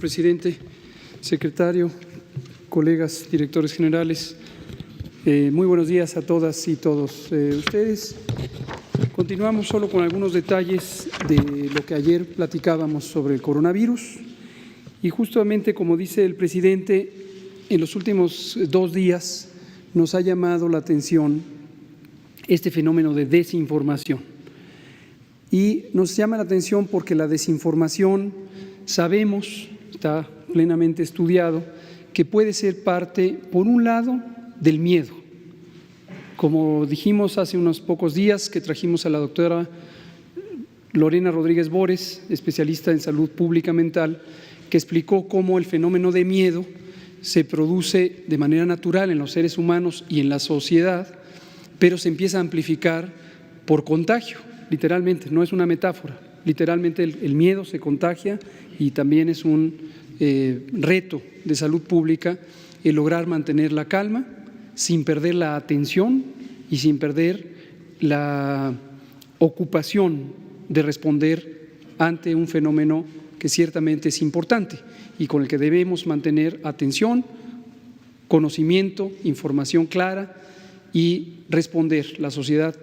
Presidente, secretario, colegas, directores generales, muy buenos días a todas y todos ustedes. Continuamos solo con algunos detalles de lo que ayer platicábamos sobre el coronavirus y justamente como dice el presidente, en los últimos 2 días nos ha llamado la atención este fenómeno de desinformación. Y nos llama la atención porque la desinformación, sabemos, está plenamente estudiado, que puede ser parte, por un lado, del miedo. Como dijimos hace unos pocos días que trajimos a la doctora Lorena Rodríguez Bores, especialista en salud pública mental, que explicó cómo el fenómeno de miedo se produce de manera natural en los seres humanos y en la sociedad, pero se empieza a amplificar por contagio, literalmente, no es una metáfora. Literalmente el miedo se contagia y también es un reto de salud pública el lograr mantener la calma sin perder la atención y sin perder la ocupación de responder ante un fenómeno que ciertamente es importante y con el que debemos mantener atención, conocimiento, información clara y responder. La sociedad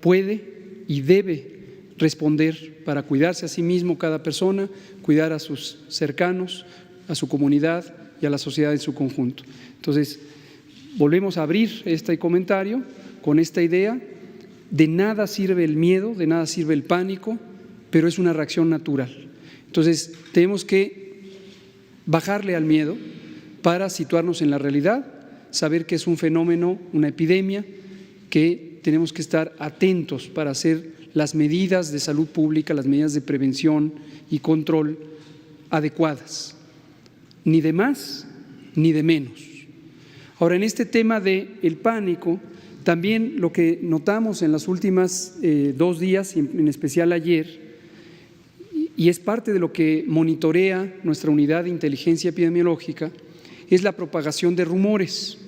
puede y debe responder para cuidarse a sí mismo cada persona, cuidar a sus cercanos, a su comunidad y a la sociedad en su conjunto. Entonces, volvemos a abrir este comentario con esta idea: de nada sirve el miedo, de nada sirve el pánico, pero es una reacción natural. Entonces, tenemos que bajarle al miedo para situarnos en la realidad, saber que es un fenómeno, una epidemia, que tenemos que estar atentos para hacer las medidas de salud pública, las medidas de prevención y control adecuadas, ni de más ni de menos. Ahora, en este tema del pánico, también lo que notamos en los últimos 2 días, en especial ayer, y es parte de lo que monitorea nuestra unidad de inteligencia epidemiológica, es la propagación de rumores.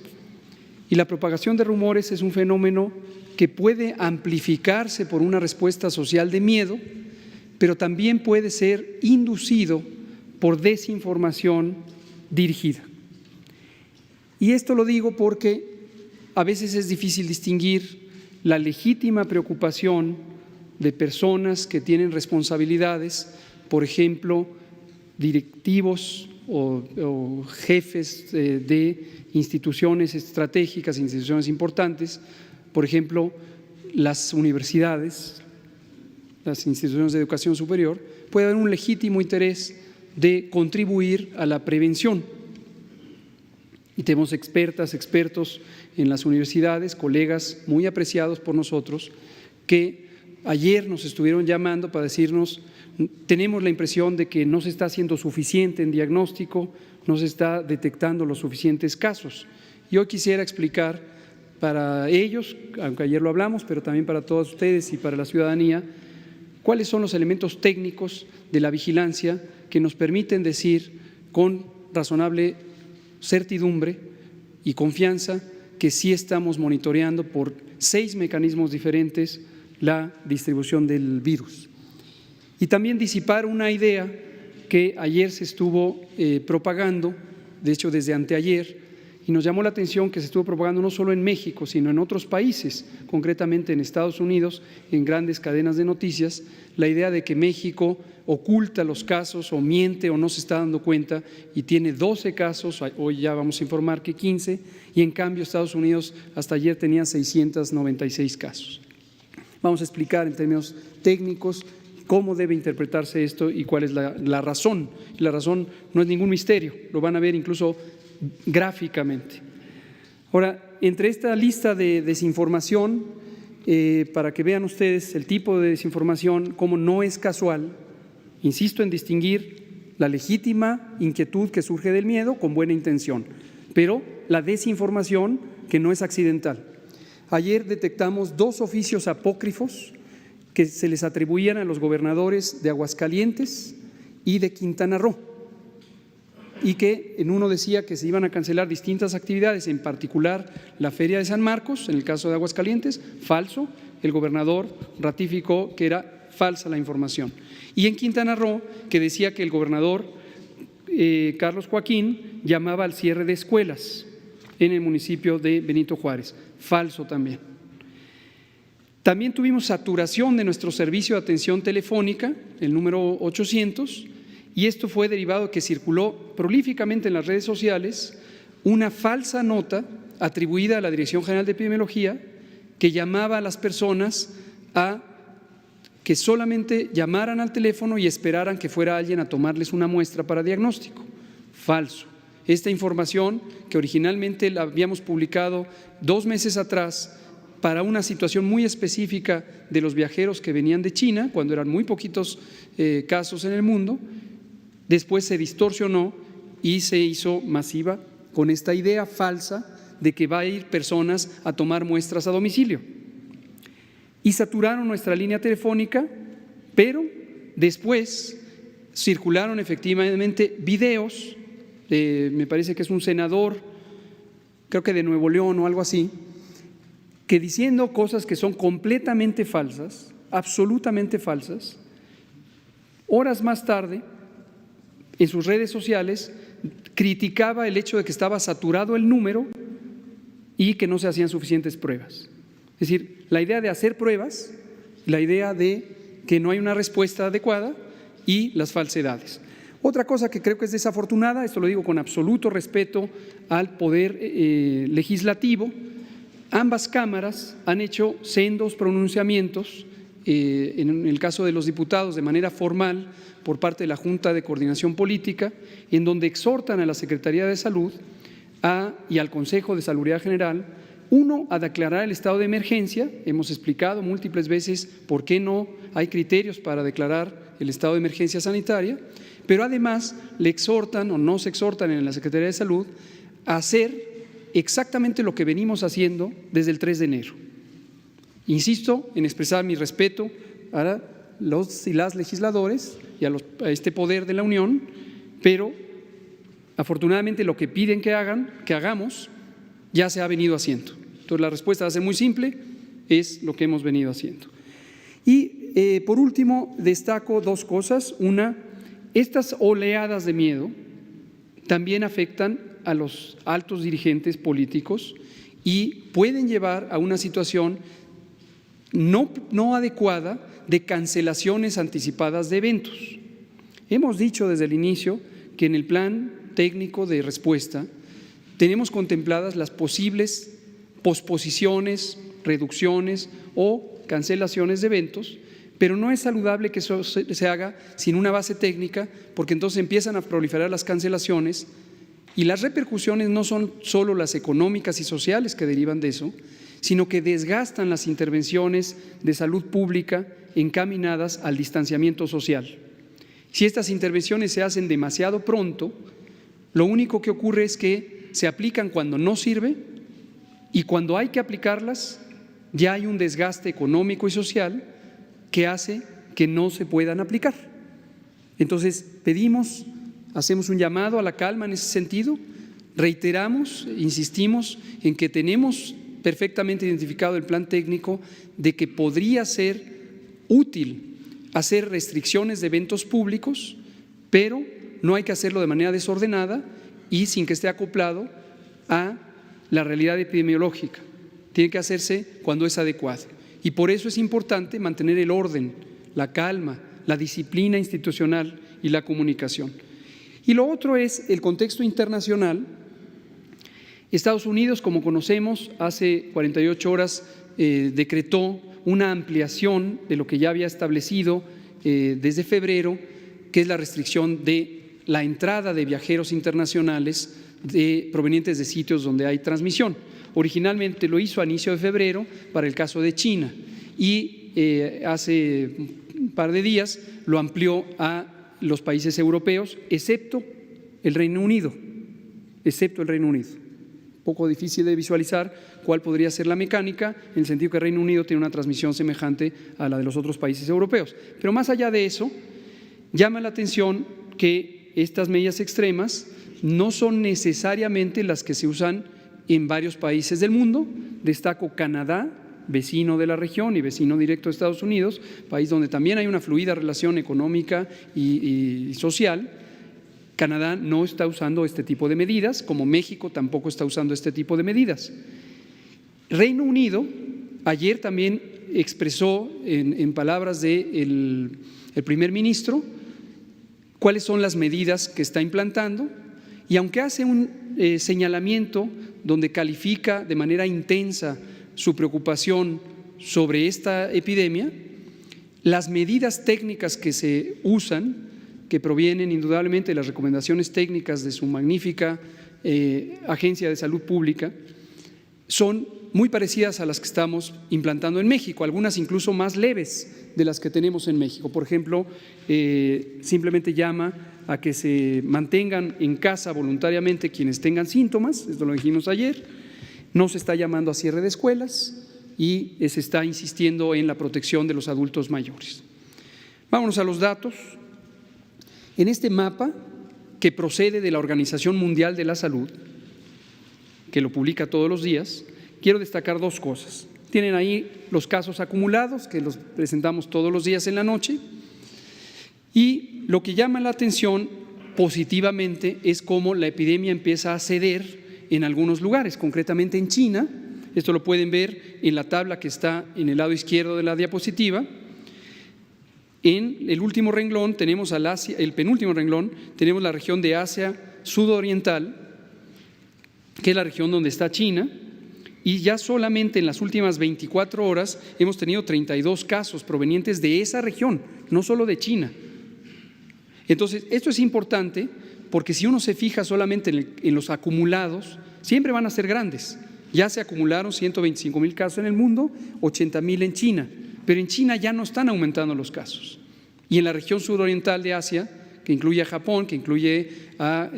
Y la propagación de rumores es un fenómeno que puede amplificarse por una respuesta social de miedo, pero también puede ser inducido por desinformación dirigida. Y esto lo digo porque a veces es difícil distinguir la legítima preocupación de personas que tienen responsabilidades, por ejemplo, directivos o jefes de instituciones estratégicas, instituciones importantes, por ejemplo, las universidades, las instituciones de educación superior, puede haber un legítimo interés de contribuir a la prevención. Y tenemos expertos en las universidades, colegas muy apreciados por nosotros, que ayer nos estuvieron llamando para decirnos: tenemos la impresión de que no se está haciendo suficiente en diagnóstico, no se está detectando los suficientes casos. Yo quisiera explicar para ellos, aunque ayer lo hablamos, pero también para todos ustedes y para la ciudadanía, cuáles son los elementos técnicos de la vigilancia que nos permiten decir con razonable certidumbre y confianza que sí estamos monitoreando por 6 mecanismos diferentes la distribución del virus. Y también disipar una idea que ayer se estuvo propagando, de hecho desde anteayer, y nos llamó la atención que se estuvo propagando no solo en México, sino en otros países, concretamente en Estados Unidos, en grandes cadenas de noticias, la idea de que México oculta los casos o miente o no se está dando cuenta y tiene 12 casos, hoy ya vamos a informar que 15, y en cambio Estados Unidos hasta ayer tenía 696 casos. Vamos a explicar en términos técnicos cómo debe interpretarse esto y cuál es la razón. Y la razón no es ningún misterio, lo van a ver incluso gráficamente. Ahora, entre esta lista de desinformación, para que vean ustedes el tipo de desinformación, cómo no es casual, insisto en distinguir la legítima inquietud que surge del miedo con buena intención, pero la desinformación que no es accidental. Ayer detectamos 2 oficios apócrifos que se les atribuían a los gobernadores de Aguascalientes y de Quintana Roo, y que en uno decía que se iban a cancelar distintas actividades, en particular la Feria de San Marcos, en el caso de Aguascalientes, falso, el gobernador ratificó que era falsa la información. Y en Quintana Roo, que decía que el gobernador Carlos Joaquín llamaba al cierre de escuelas en el municipio de Benito Juárez. Falso también. También tuvimos saturación de nuestro servicio de atención telefónica, el número 800, y esto fue derivado de que circuló prolíficamente en las redes sociales una falsa nota atribuida a la Dirección General de Epidemiología que llamaba a las personas a que solamente llamaran al teléfono y esperaran que fuera alguien a tomarles una muestra para diagnóstico. Falso. Esta información, que originalmente la habíamos publicado 2 meses atrás para una situación muy específica de los viajeros que venían de China, cuando eran muy poquitos casos en el mundo, después se distorsionó y se hizo masiva con esta idea falsa de que va a ir personas a tomar muestras a domicilio. Y saturaron nuestra línea telefónica, pero después circularon efectivamente videos, me parece que es un senador, creo que de Nuevo León o algo así, que diciendo cosas que son completamente falsas, absolutamente falsas, horas más tarde, en sus redes sociales, criticaba el hecho de que estaba saturado el número y que no se hacían suficientes pruebas. Es decir, la idea de hacer pruebas, la idea de que no hay una respuesta adecuada y las falsedades. Otra cosa que creo que es desafortunada, esto lo digo con absoluto respeto al poder legislativo, ambas cámaras han hecho sendos pronunciamientos, en el caso de los diputados de manera formal por parte de la Junta de Coordinación Política, en donde exhortan a la Secretaría de Salud y al Consejo de Salubridad General, uno, a declarar el estado de emergencia. Hemos explicado múltiples veces por qué no hay criterios para declarar el estado de emergencia sanitaria, pero además le exhortan o nos exhortan en la Secretaría de Salud a hacer exactamente lo que venimos haciendo desde el 3 de enero. Insisto en expresar mi respeto a los y las legisladores y a este poder de la Unión, pero afortunadamente lo que piden que hagamos, ya se ha venido haciendo. Entonces la respuesta va a ser muy simple, es lo que hemos venido haciendo. Y por último destaco 2 cosas. Una, estas oleadas de miedo también afectan a los altos dirigentes políticos y pueden llevar a una situación no adecuada de cancelaciones anticipadas de eventos. Hemos dicho desde el inicio que en el plan técnico de respuesta tenemos contempladas las posibles posposiciones, reducciones o cancelaciones de eventos, pero no es saludable que eso se haga sin una base técnica, porque entonces empiezan a proliferar las cancelaciones y las repercusiones no son solo las económicas y sociales que derivan de eso, sino que desgastan las intervenciones de salud pública encaminadas al distanciamiento social. Si estas intervenciones se hacen demasiado pronto, lo único que ocurre es que se aplican cuando no sirve y cuando hay que aplicarlas ya hay un desgaste económico y social que hace que no se puedan aplicar. Entonces hacemos un llamado a la calma en ese sentido, reiteramos, insistimos en que tenemos perfectamente identificado el plan técnico de que podría ser útil hacer restricciones de eventos públicos, pero no hay que hacerlo de manera desordenada y sin que esté acoplado a la realidad epidemiológica. Tiene que hacerse cuando es adecuado. Y por eso es importante mantener el orden, la calma, la disciplina institucional y la comunicación. Y lo otro es el contexto internacional. Estados Unidos, como conocemos, hace 48 horas decretó una ampliación de lo que ya había establecido desde febrero, que es la restricción de la entrada de viajeros internacionales provenientes de sitios donde hay transmisión. Originalmente lo hizo a inicio de febrero para el caso de China y hace un par de días lo amplió a los países europeos, excepto el Reino Unido. Un poco difícil de visualizar cuál podría ser la mecánica, en el sentido que el Reino Unido tiene una transmisión semejante a la de los otros países europeos. Pero más allá de eso, llama la atención que estas medidas extremas no son necesariamente las que se usan en varios países del mundo. Destaco Canadá, vecino de la región y vecino directo de Estados Unidos, país donde también hay una fluida relación económica y social, Canadá no está usando este tipo de medidas, como México tampoco está usando este tipo de medidas. Reino Unido ayer también expresó en palabras del primer ministro cuáles son las medidas que está implantando, y aunque hace un señalamiento donde califica de manera intensa su preocupación sobre esta epidemia, las medidas técnicas que se usan, que provienen indudablemente de las recomendaciones técnicas de su magnífica Agencia de Salud Pública, son muy parecidas a las que estamos implantando en México, algunas incluso más leves de las que tenemos en México. Por ejemplo, simplemente llama a que se mantengan en casa voluntariamente quienes tengan síntomas, esto lo dijimos ayer, no se está llamando a cierre de escuelas y se está insistiendo en la protección de los adultos mayores. Vámonos a los datos. En este mapa, que procede de la Organización Mundial de la Salud, que lo publica todos los días, quiero destacar dos cosas. Tienen ahí los casos acumulados, que los presentamos todos los días en la noche, y lo que llama la atención positivamente es cómo la epidemia empieza a ceder en algunos lugares, concretamente en China. Esto lo pueden ver en la tabla que está en el lado izquierdo de la diapositiva. En el último renglón tenemos el penúltimo renglón, tenemos la región de Asia sudoriental, que es la región donde está China, y ya solamente en las últimas 24 horas hemos tenido 32 casos provenientes de esa región, no solo de China. Entonces, esto es importante porque si uno se fija solamente en los acumulados, siempre van a ser grandes. Ya se acumularon 125,000 casos en el mundo, 80,000 en China, pero en China ya no están aumentando los casos. Y en la región suroriental de Asia, que incluye a Japón, que incluye a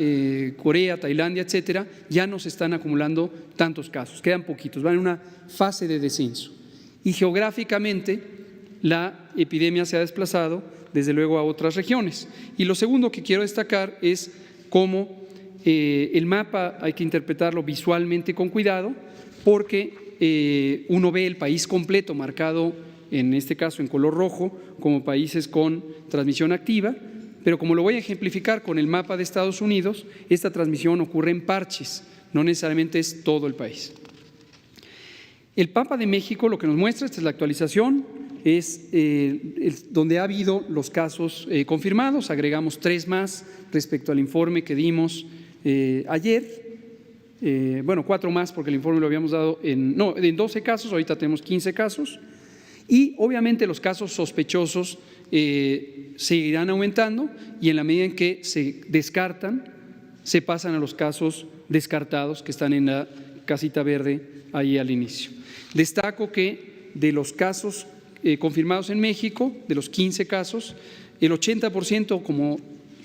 Corea, Tailandia, etcétera, ya no se están acumulando tantos casos, quedan poquitos, van en una fase de descenso. Y geográficamente la epidemia se ha desplazado desde luego a otras regiones. Y lo segundo que quiero destacar es cómo el mapa hay que interpretarlo visualmente con cuidado, porque uno ve el país completo marcado, en este caso en color rojo, como países con transmisión activa, pero como lo voy a ejemplificar con el mapa de Estados Unidos, esta transmisión ocurre en parches, no necesariamente es todo el país. El mapa de México lo que nos muestra, esta es la actualización, es donde ha habido los casos confirmados, agregamos 3 más respecto al informe que dimos ayer, 4 más porque el informe lo habíamos dado en 12 casos, ahorita tenemos 15 casos, y obviamente los casos sospechosos seguirán aumentando y en la medida en que se descartan, se pasan a los casos descartados que están en la casita verde ahí al inicio. Destaco que de los casos confirmados en México, de los 15 casos, el 80%, como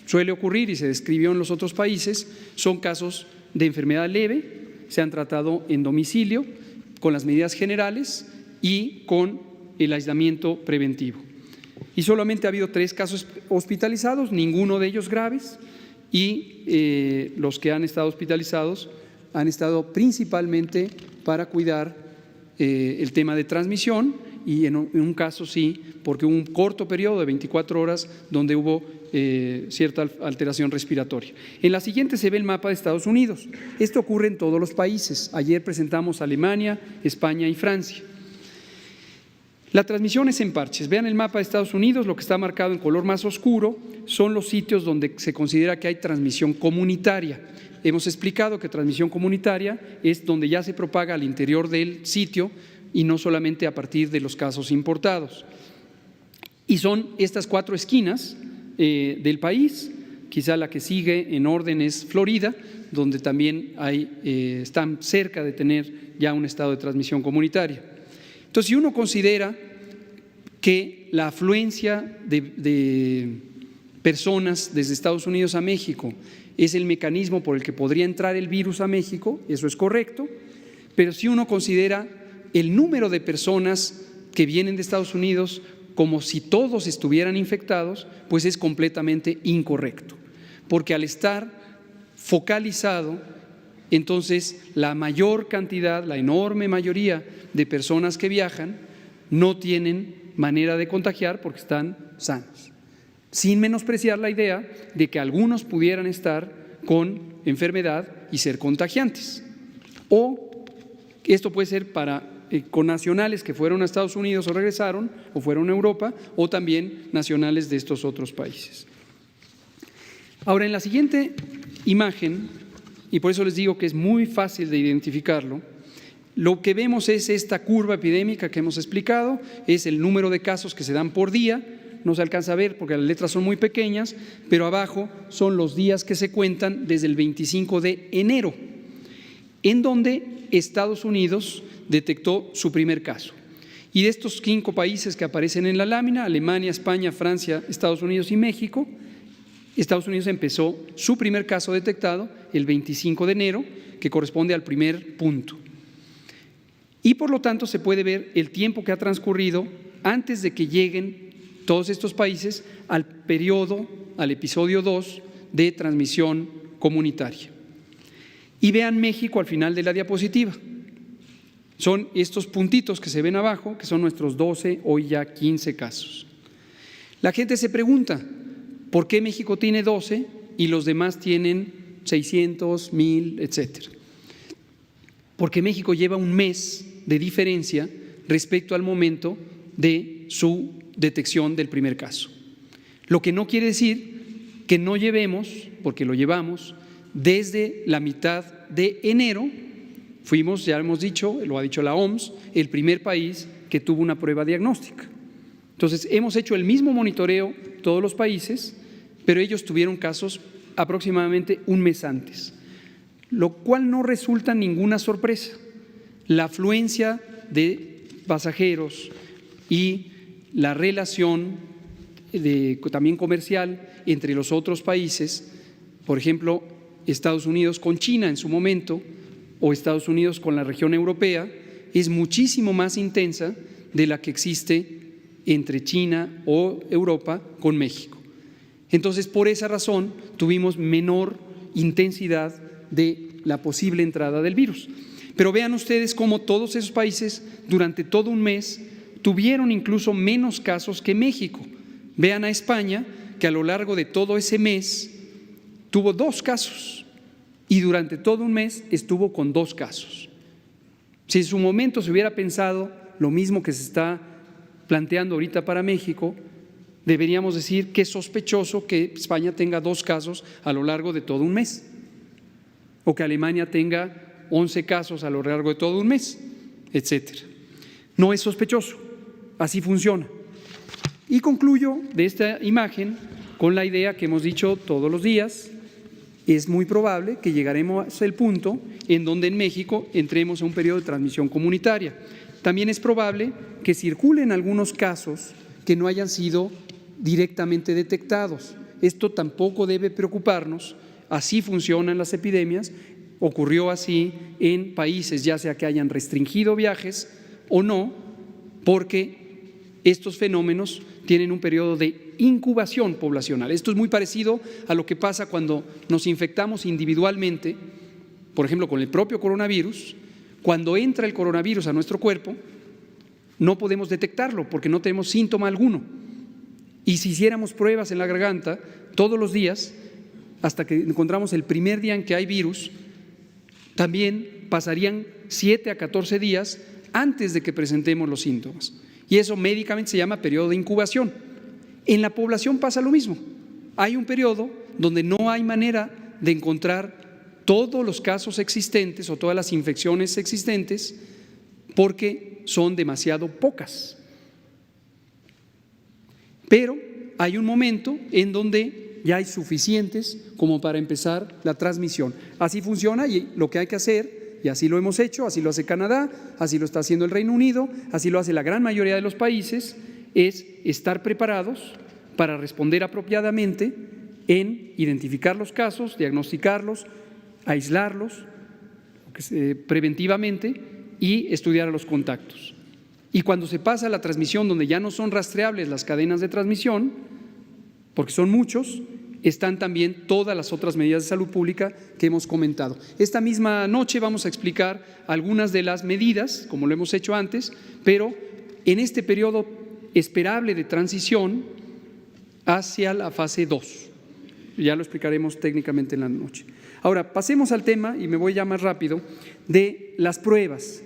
suele ocurrir y se describió en los otros países, son casos de enfermedad leve, se han tratado en domicilio con las medidas generales y con el aislamiento preventivo. Y solamente ha habido 3 casos hospitalizados, ninguno de ellos graves, y los que han estado hospitalizados han estado principalmente para cuidar el tema de transmisión y en un caso sí, porque hubo un corto periodo de 24 horas donde hubo cierta alteración respiratoria. En la siguiente se ve el mapa de Estados Unidos. Esto ocurre en todos los países. Ayer presentamos Alemania, España y Francia. La transmisión es en parches. Vean el mapa de Estados Unidos, lo que está marcado en color más oscuro son los sitios donde se considera que hay transmisión comunitaria. Hemos explicado que transmisión comunitaria es donde ya se propaga al interior del sitio y no solamente a partir de los casos importados. Y son estas 4 esquinas del país, quizá la que sigue en orden es Florida, donde también están cerca de tener ya un estado de transmisión comunitaria. Entonces, si uno considera que la afluencia de personas desde Estados Unidos a México es el mecanismo por el que podría entrar el virus a México, eso es correcto, pero si uno considera el número de personas que vienen de Estados Unidos como si todos estuvieran infectados, pues es completamente incorrecto, porque al estar focalizado, entonces la mayor cantidad, la enorme mayoría de personas que viajan no tienen manera de contagiar porque están sanos. sin menospreciar la idea de que algunos pudieran estar con enfermedad y ser contagiantes. O esto puede ser para connacionales que fueron a Estados Unidos o regresaron, o fueron a Europa, o también nacionales de estos otros países. Ahora, en la siguiente imagen, y por eso les digo que es muy fácil de identificarlo, lo que vemos es esta curva epidémica que hemos explicado, es el número de casos que se dan por día. No se alcanza a ver porque las letras son muy pequeñas, pero abajo son los días que se cuentan desde el 25 de enero, en donde Estados Unidos detectó su primer caso. Y de estos 5 países que aparecen en la lámina, Alemania, España, Francia, Estados Unidos y México, Estados Unidos empezó su primer caso detectado el 25 de enero, que corresponde al primer punto. Y por lo tanto se puede ver el tiempo que ha transcurrido antes de que lleguen todos estos países al periodo, al episodio 2 de transmisión comunitaria. Y vean México al final de la diapositiva. Son estos puntitos que se ven abajo, que son nuestros 12, hoy ya 15 casos. La gente se pregunta, ¿por qué México tiene 12 y los demás tienen 600, 1000, etcétera? Porque México lleva un mes de diferencia respecto al momento de su detección del primer caso. Lo que no quiere decir que no llevemos, porque lo llevamos, desde la mitad de enero, fuimos, ya hemos dicho, lo ha dicho la OMS, el primer país que tuvo una prueba diagnóstica. Entonces, hemos hecho el mismo monitoreo todos los países, pero ellos tuvieron casos aproximadamente un mes antes, lo cual no resulta ninguna sorpresa. La afluencia de pasajeros y la relación también comercial entre los otros países, por ejemplo, Estados Unidos con China en su momento o Estados Unidos con la región europea, es muchísimo más intensa de la que existe entre China o Europa con México. Entonces, por esa razón, tuvimos menor intensidad de la posible entrada del virus. Pero vean ustedes cómo todos esos países durante todo un mes tuvieron incluso menos casos que México. Vean a España, que a lo largo de todo ese mes tuvo 2 casos y durante todo un mes estuvo con 2 casos. Si en su momento se hubiera pensado lo mismo que se está planteando ahorita para México, deberíamos decir que es sospechoso que España tenga 2 casos a lo largo de todo un mes, o que Alemania tenga 11 casos a lo largo de todo un mes, etcétera. No es sospechoso, así funciona. Y concluyo de esta imagen con la idea que hemos dicho todos los días: es muy probable que llegaremos al punto en donde en México entremos a un periodo de transmisión comunitaria. También es probable que circulen algunos casos que no hayan sido directamente detectados. Esto tampoco debe preocuparnos, así funcionan las epidemias. Ocurrió así en países, ya sea que hayan restringido viajes o no, porque estos fenómenos tienen un periodo de incubación poblacional. Esto es muy parecido a lo que pasa cuando nos infectamos individualmente, por ejemplo, con el propio coronavirus. Cuando entra el coronavirus a nuestro cuerpo, no podemos detectarlo porque no tenemos síntoma alguno. Y si hiciéramos pruebas en la garganta todos los días, hasta que encontramos el primer día en que hay virus, también pasarían 7 a 14 días antes de que presentemos los síntomas. Y eso médicamente se llama periodo de incubación. En la población pasa lo mismo. Hay un periodo donde no hay manera de encontrar todos los casos existentes o todas las infecciones existentes porque son demasiado pocas. Pero hay un momento en donde ya hay suficientes como para empezar la transmisión. Así funciona y lo que hay que hacer, y así lo hemos hecho, así lo hace Canadá, así lo está haciendo el Reino Unido, así lo hace la gran mayoría de los países, es estar preparados para responder apropiadamente en identificar los casos, diagnosticarlos, aislarlos preventivamente y estudiar a los contactos. Y cuando se pasa a la transmisión, donde ya no son rastreables las cadenas de transmisión, porque son muchos, están también todas las otras medidas de salud pública que hemos comentado. Esta misma noche vamos a explicar algunas de las medidas, como lo hemos hecho antes, pero en este periodo esperable de transición hacia la fase 2. Ya lo explicaremos técnicamente en la noche. Ahora, pasemos al tema, y me voy ya más rápido, de las pruebas.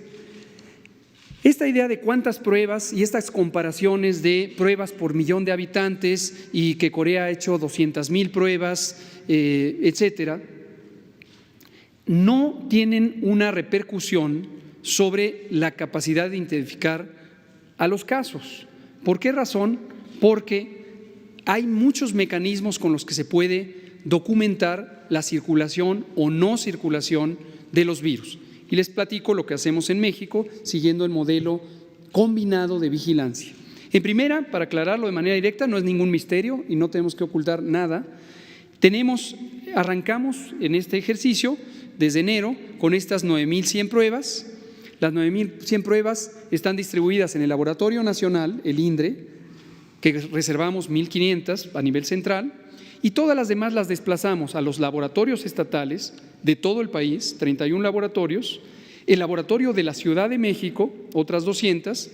Esta idea de cuántas pruebas y estas comparaciones de pruebas por millón de habitantes y que Corea ha hecho 200,000 pruebas, etcétera, no tienen una repercusión sobre la capacidad de identificar a los casos. ¿Por qué razón? Porque hay muchos mecanismos con los que se puede documentar la circulación o no circulación de los virus. Y les platico lo que hacemos en México siguiendo el modelo combinado de vigilancia. En primera, para aclararlo de manera directa, no es ningún misterio y no tenemos que ocultar nada. Arrancamos en este ejercicio desde enero con estas 9,100 pruebas. Las 9,100 pruebas están distribuidas en el Laboratorio Nacional, el INDRE, que reservamos 1,500 a nivel central, y todas las demás las desplazamos a los laboratorios estatales de todo el país, 31 laboratorios, el laboratorio de la Ciudad de México, otras 200,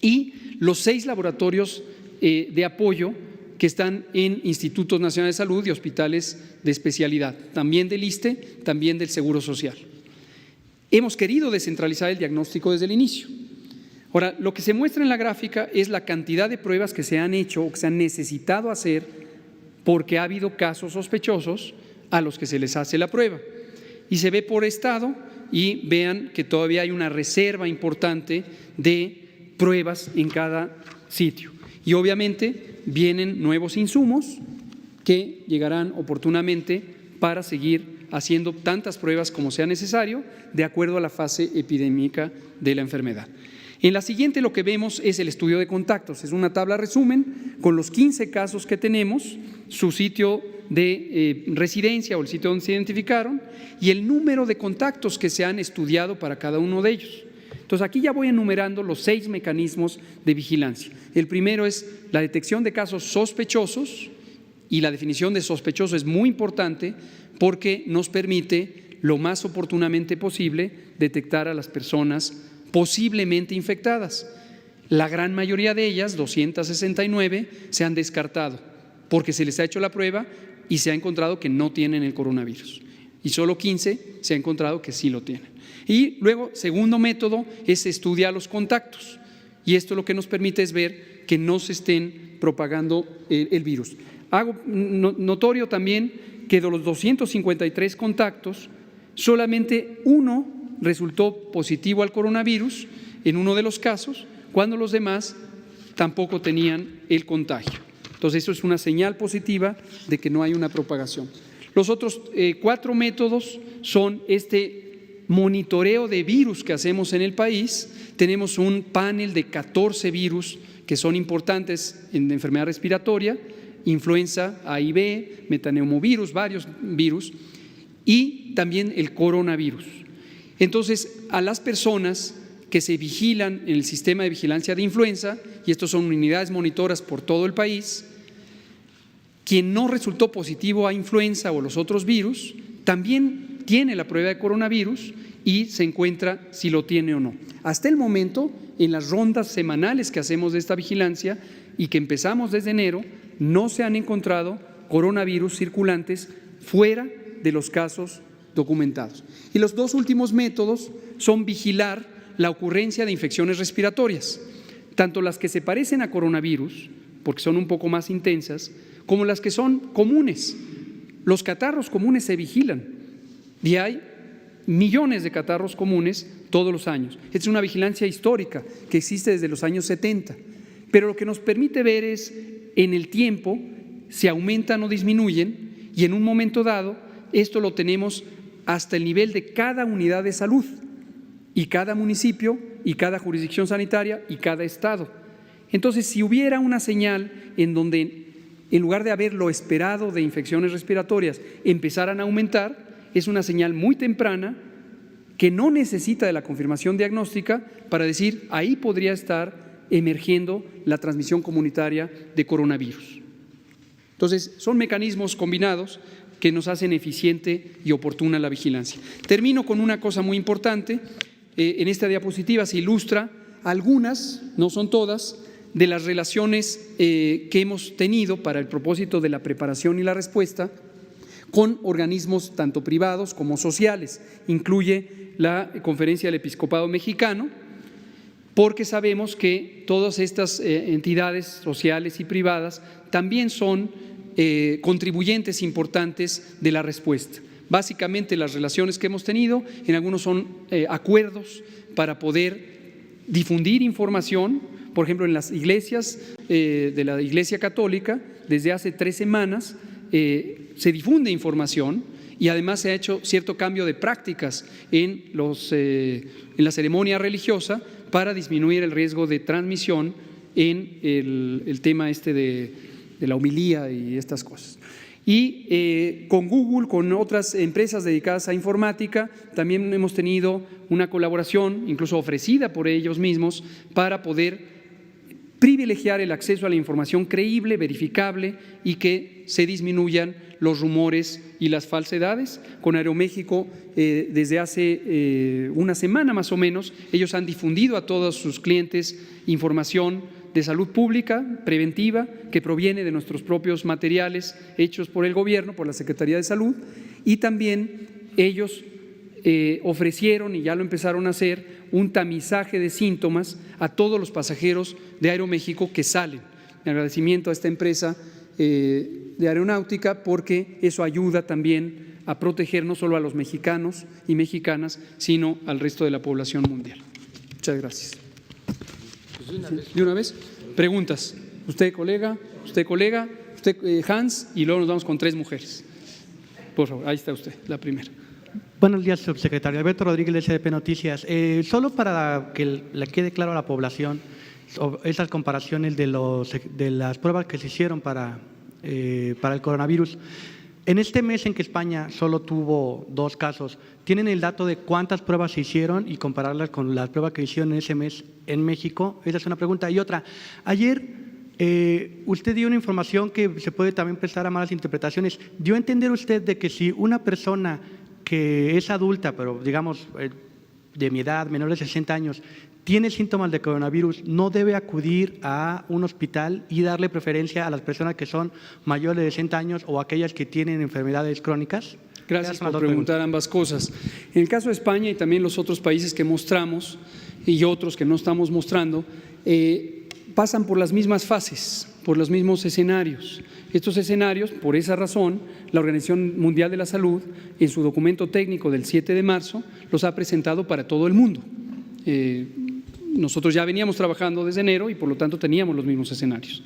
y los 6 laboratorios de apoyo que están en Institutos Nacionales de Salud y hospitales de especialidad, también del ISSSTE, también del Seguro Social. Hemos querido descentralizar el diagnóstico desde el inicio. Ahora, lo que se muestra en la gráfica es la cantidad de pruebas que se han hecho o que se han necesitado hacer porque ha habido casos sospechosos a los que se les hace la prueba. Y se ve por estado y vean que todavía hay una reserva importante de pruebas en cada sitio. Y obviamente vienen nuevos insumos que llegarán oportunamente para seguir haciendo tantas pruebas como sea necesario de acuerdo a la fase epidémica de la enfermedad. En la siguiente lo que vemos es el estudio de contactos, es una tabla resumen con los 15 casos que tenemos, su sitio de residencia o el sitio donde se identificaron y el número de contactos que se han estudiado para cada uno de ellos. Entonces aquí ya voy enumerando los 6 mecanismos de vigilancia. El primero es la detección de casos sospechosos y la definición de sospechoso es muy importante porque nos permite lo más oportunamente posible detectar a las personas posiblemente infectadas. La gran mayoría de ellas, 269, se han descartado porque se les ha hecho la prueba y se ha encontrado que no tienen el coronavirus. Y solo 15 se ha encontrado que sí lo tienen. Y luego, segundo método es estudiar los contactos. Y esto lo que nos permite es ver que no se estén propagando el virus. Hago notorio también que de los 253 contactos, solamente uno resultó positivo al coronavirus en uno de los casos, cuando los demás tampoco tenían el contagio. Entonces eso es una señal positiva de que no hay una propagación. Los otros 4 métodos son este monitoreo de virus que hacemos en el país. Tenemos un panel de 14 virus que son importantes en enfermedad respiratoria, influenza A y B, metaneumovirus, varios virus y también el coronavirus. Entonces, a las personas que se vigilan en el sistema de vigilancia de influenza, y estos son unidades monitoras por todo el país, quien no resultó positivo a influenza o los otros virus, también tiene la prueba de coronavirus y se encuentra si lo tiene o no. Hasta el momento, en las rondas semanales que hacemos de esta vigilancia y que empezamos desde enero, no se han encontrado coronavirus circulantes fuera de los casos documentados. Y los 2 últimos métodos son vigilar la ocurrencia de infecciones respiratorias, tanto las que se parecen a coronavirus, porque son un poco más intensas, como las que son comunes. Los catarros comunes se vigilan y hay millones de catarros comunes todos los años. Es una vigilancia histórica que existe desde los años 70, pero lo que nos permite ver es en el tiempo si aumentan o disminuyen y en un momento dado esto lo tenemos hasta el nivel de cada unidad de salud y cada municipio y cada jurisdicción sanitaria y cada estado. Entonces, si hubiera una señal en donde en lugar de haber lo esperado de infecciones respiratorias empezaran a aumentar, es una señal muy temprana que no necesita de la confirmación diagnóstica para decir ahí podría estar emergiendo la transmisión comunitaria de coronavirus. Entonces, son mecanismos combinados que nos hacen eficiente y oportuna la vigilancia. Termino con una cosa muy importante. En esta diapositiva se ilustra algunas, no son todas, de las relaciones que hemos tenido para el propósito de la preparación y la respuesta con organismos tanto privados como sociales. Incluye la Conferencia del Episcopado Mexicano, porque sabemos que todas estas entidades sociales y privadas también son contribuyentes importantes de la respuesta. Básicamente las relaciones que hemos tenido, en algunos son acuerdos para poder difundir información. Por ejemplo, en las iglesias de la Iglesia Católica, desde hace 3 semanas se difunde información y además se ha hecho cierto cambio de prácticas en la ceremonia religiosa para disminuir el riesgo de transmisión en el tema de la homilía y estas cosas. Y con Google, con otras empresas dedicadas a informática, también hemos tenido una colaboración, incluso ofrecida por ellos mismos, para poder privilegiar el acceso a la información creíble, verificable y que se disminuyan los rumores y las falsedades. Con Aeroméxico, desde hace una semana más o menos, ellos han difundido a todos sus clientes información de salud pública preventiva que proviene de nuestros propios materiales hechos por el gobierno, por la Secretaría de Salud, y también ellos ofrecieron, y ya lo empezaron a hacer, un tamizaje de síntomas a todos los pasajeros de Aeroméxico que salen. Mi agradecimiento a esta empresa de aeronáutica, porque eso ayuda también a proteger no solo a los mexicanos y mexicanas, sino al resto de la población mundial. Muchas gracias. ¿De una vez? Preguntas. Usted, colega, usted, Hans, y luego nos vamos con 3 mujeres. Por favor, ahí está usted, la primera. Buenos días, subsecretario. Alberto Rodríguez, de SDP Noticias. Solo para que le quede claro a la población esas comparaciones de las pruebas que se hicieron para el coronavirus. En este mes en que España solo tuvo 2 casos, ¿tienen el dato de cuántas pruebas se hicieron y compararlas con las pruebas que hicieron en ese mes en México? Esa es una pregunta. Y otra, ayer usted dio una información que se puede también prestar a malas interpretaciones. ¿Dio a entender usted de que si una persona que es adulta, pero digamos de mi edad, menor de 60 años, tiene síntomas de coronavirus, no debe acudir a un hospital y darle preferencia a las personas que son mayores de 60 años o aquellas que tienen enfermedades crónicas? Gracias por preguntar ambas cosas. En el caso de España y también los otros países que mostramos y otros que no estamos mostrando, pasan por las mismas fases, por los mismos escenarios. Estos escenarios, por esa razón, la Organización Mundial de la Salud, en su documento técnico del 7 de marzo, los ha presentado para todo el mundo. Nosotros ya veníamos trabajando desde enero y por lo tanto teníamos los mismos escenarios.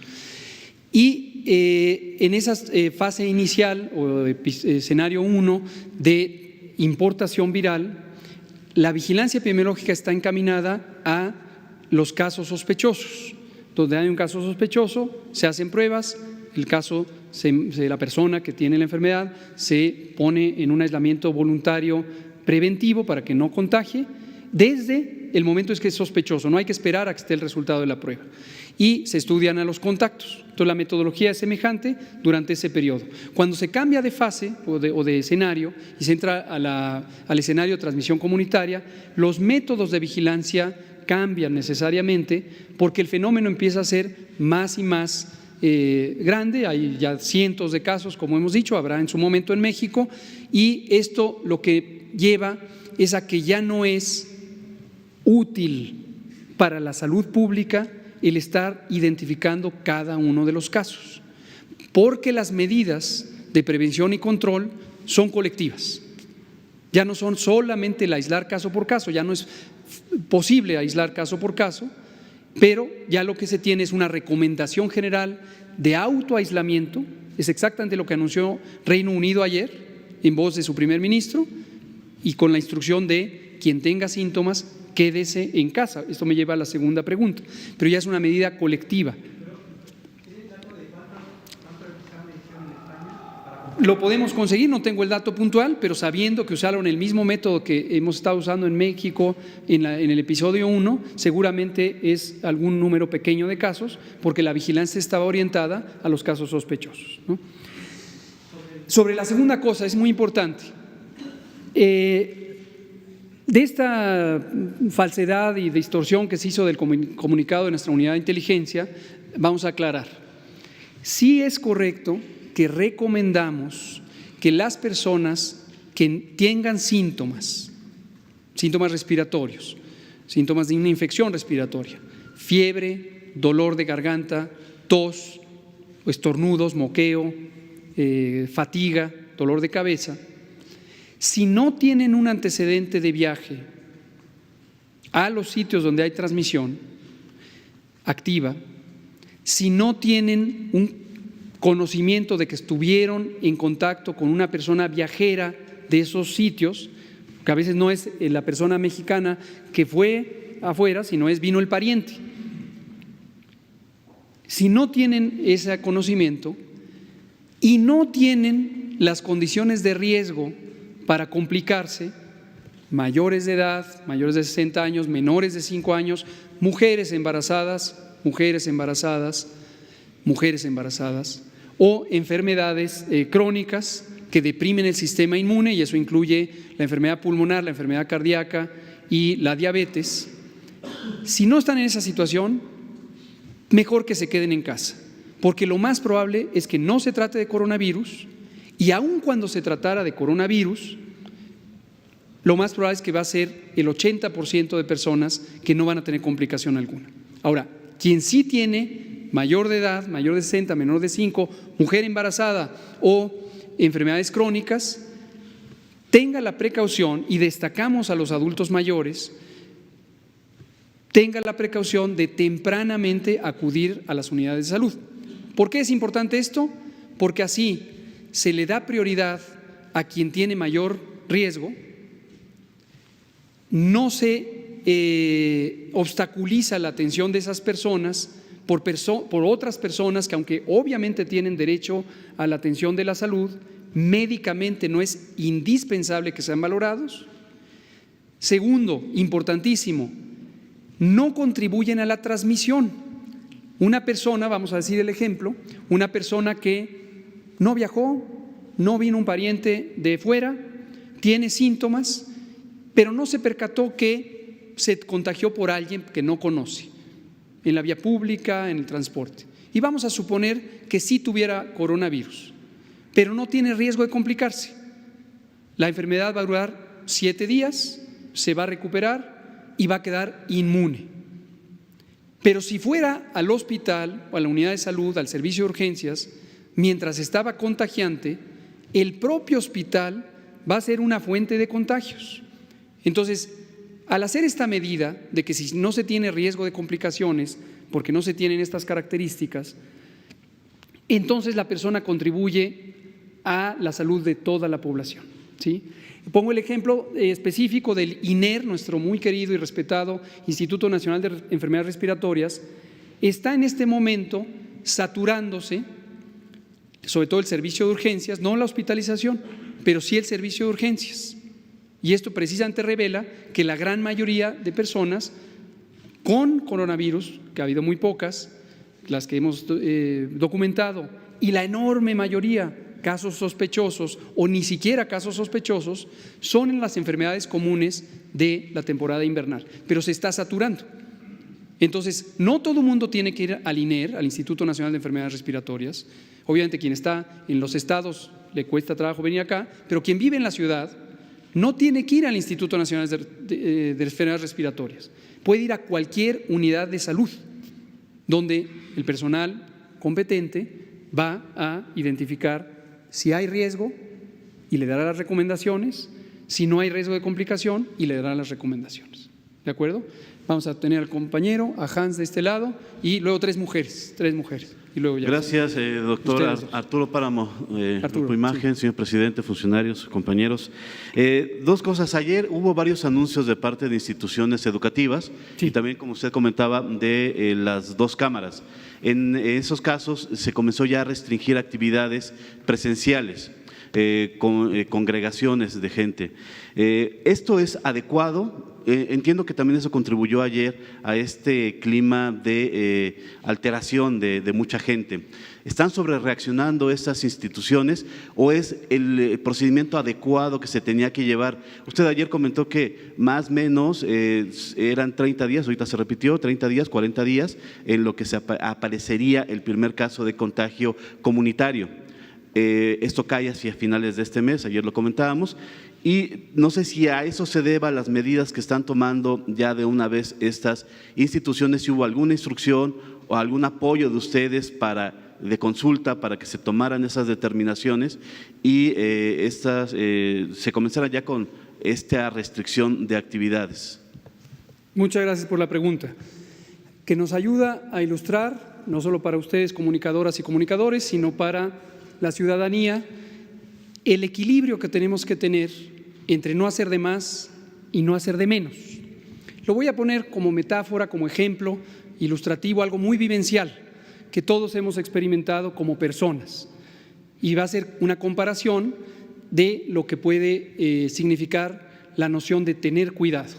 Y en esa fase inicial o escenario 1 de importación viral, la vigilancia epidemiológica está encaminada a los casos sospechosos. Donde hay un caso sospechoso, se hacen pruebas, el caso de la persona que tiene la enfermedad se pone en un aislamiento voluntario preventivo para que no contagie desde el momento en que es sospechoso, no hay que esperar a que esté el resultado de la prueba. Y se estudian a los contactos. Entonces la metodología es semejante durante ese periodo. Cuando se cambia de fase o de escenario y se entra al escenario de transmisión comunitaria, los métodos de vigilancia cambian necesariamente porque el fenómeno empieza a ser más y más grande. Hay ya cientos de casos, como hemos dicho, habrá en su momento en México, y esto lo que lleva es a que ya no es útil para la salud pública el estar identificando cada uno de los casos, porque las medidas de prevención y control son colectivas. Ya no son solamente el aislar caso por caso, ya no es posible aislar caso por caso, pero ya lo que se tiene es una recomendación general de autoaislamiento. Es exactamente lo que anunció Reino Unido ayer en voz de su primer ministro, y con la instrucción de quien tenga síntomas, quédese en casa. Esto me lleva a la segunda pregunta, pero ya es una medida colectiva. Lo podemos conseguir, no tengo el dato puntual, pero sabiendo que usaron el mismo método que hemos estado usando en México en el episodio 1, seguramente es algún número pequeño de casos, porque la vigilancia estaba orientada a los casos sospechosos, ¿no? Sobre la segunda cosa, es muy importante. De esta falsedad y distorsión que se hizo del comunicado de nuestra unidad de inteligencia, vamos a aclarar. Sí es correcto que recomendamos que las personas que tengan síntomas respiratorios, síntomas de una infección respiratoria, fiebre, dolor de garganta, tos, estornudos, moqueo, fatiga, dolor de cabeza, si no tienen un antecedente de viaje a los sitios donde hay transmisión activa, si no tienen un conocimiento de que estuvieron en contacto con una persona viajera de esos sitios, que a veces no es la persona mexicana que fue afuera, sino vino el pariente. Si no tienen ese conocimiento y no tienen las condiciones de riesgo para complicarse, mayores de edad, mayores de 60 años, menores de 5 años, mujeres embarazadas o enfermedades crónicas que deprimen el sistema inmune, y eso incluye la enfermedad pulmonar, la enfermedad cardíaca y la diabetes. Si no están en esa situación, mejor que se queden en casa, porque lo más probable es que no se trate de coronavirus, y aun cuando se tratara de coronavirus, lo más probable es que va a ser el 80% de personas que no van a tener complicación alguna. Ahora, quien sí tiene mayor de edad, mayor de 60, menor de 5, mujer embarazada o enfermedades crónicas, tenga la precaución, y destacamos a los adultos mayores, tenga la precaución de tempranamente acudir a las unidades de salud. ¿Por qué es importante esto? Porque así se le da prioridad a quien tiene mayor riesgo, no se obstaculiza la atención de esas personas por otras personas que, aunque obviamente tienen derecho a la atención de la salud, médicamente no es indispensable que sean valorados. Segundo, importantísimo, no contribuyen a la transmisión. Una persona, vamos a decir el ejemplo, una persona que no viajó, no vino un pariente de fuera, tiene síntomas, pero no se percató que se contagió por alguien que no conoce, en la vía pública, en el transporte. Y vamos a suponer que sí tuviera coronavirus, pero no tiene riesgo de complicarse. La enfermedad va a durar 7 días, se va a recuperar y va a quedar inmune. Pero si fuera al hospital o a la unidad de salud, al servicio de urgencias, mientras estaba contagiante, el propio hospital va a ser una fuente de contagios. Entonces, al hacer esta medida de que si no se tiene riesgo de complicaciones, porque no se tienen estas características, entonces la persona contribuye a la salud de toda la población, ¿sí? Pongo el ejemplo específico del INER, nuestro muy querido y respetado Instituto Nacional de Enfermedades Respiratorias. Está en este momento saturándose, sobre todo el servicio de urgencias, no la hospitalización, pero sí el servicio de urgencias. Y esto precisamente revela que la gran mayoría de personas con coronavirus, que ha habido muy pocas, las que hemos documentado, y la enorme mayoría, casos sospechosos o ni siquiera casos sospechosos, son en las enfermedades comunes de la temporada invernal, pero se está saturando. Entonces, no todo el mundo tiene que ir al INER, al Instituto Nacional de Enfermedades Respiratorias. Obviamente, quien está en los estados le cuesta trabajo venir acá, pero quien vive en la ciudad no tiene que ir al Instituto Nacional de Enfermedades Respiratorias. Puede ir a cualquier unidad de salud, donde el personal competente va a identificar si hay riesgo y le dará las recomendaciones, si no hay riesgo de complicación y le dará las recomendaciones. ¿De acuerdo? Vamos a tener al compañero, a Hans de este lado y luego tres mujeres. Y luego ya. Gracias, doctor Arturo Páramo, Grupo Imagen, sí. Señor presidente, funcionarios, compañeros. Dos cosas. Ayer hubo varios anuncios de parte de instituciones educativas, sí, y también, como usted comentaba, de las dos cámaras. En esos casos se comenzó ya a restringir actividades presenciales, congregaciones de gente. ¿Esto es adecuado? entiendo que también eso contribuyó ayer a este clima de alteración de mucha gente. ¿Están sobrereaccionando estas instituciones o es el procedimiento adecuado que se tenía que llevar? Usted ayer comentó que más o menos eran 30 días, ahorita se repitió, 30 días, 40 días, en lo que se aparecería el primer caso de contagio comunitario. Esto cae hacia finales de este mes, ayer lo comentábamos, y no sé si a eso se deba las medidas que están tomando ya de una vez estas instituciones, si hubo alguna instrucción o algún apoyo de ustedes de consulta para que se tomaran esas determinaciones y se comenzara ya con esta restricción de actividades. Muchas gracias por la pregunta, que nos ayuda a ilustrar, no solo para ustedes comunicadoras y comunicadores, sino para la ciudadanía, el equilibrio que tenemos que tener entre no hacer de más y no hacer de menos. Lo voy a poner como metáfora, como ejemplo ilustrativo, algo muy vivencial que todos hemos experimentado como personas, y va a ser una comparación de lo que puede significar la noción de tener cuidado.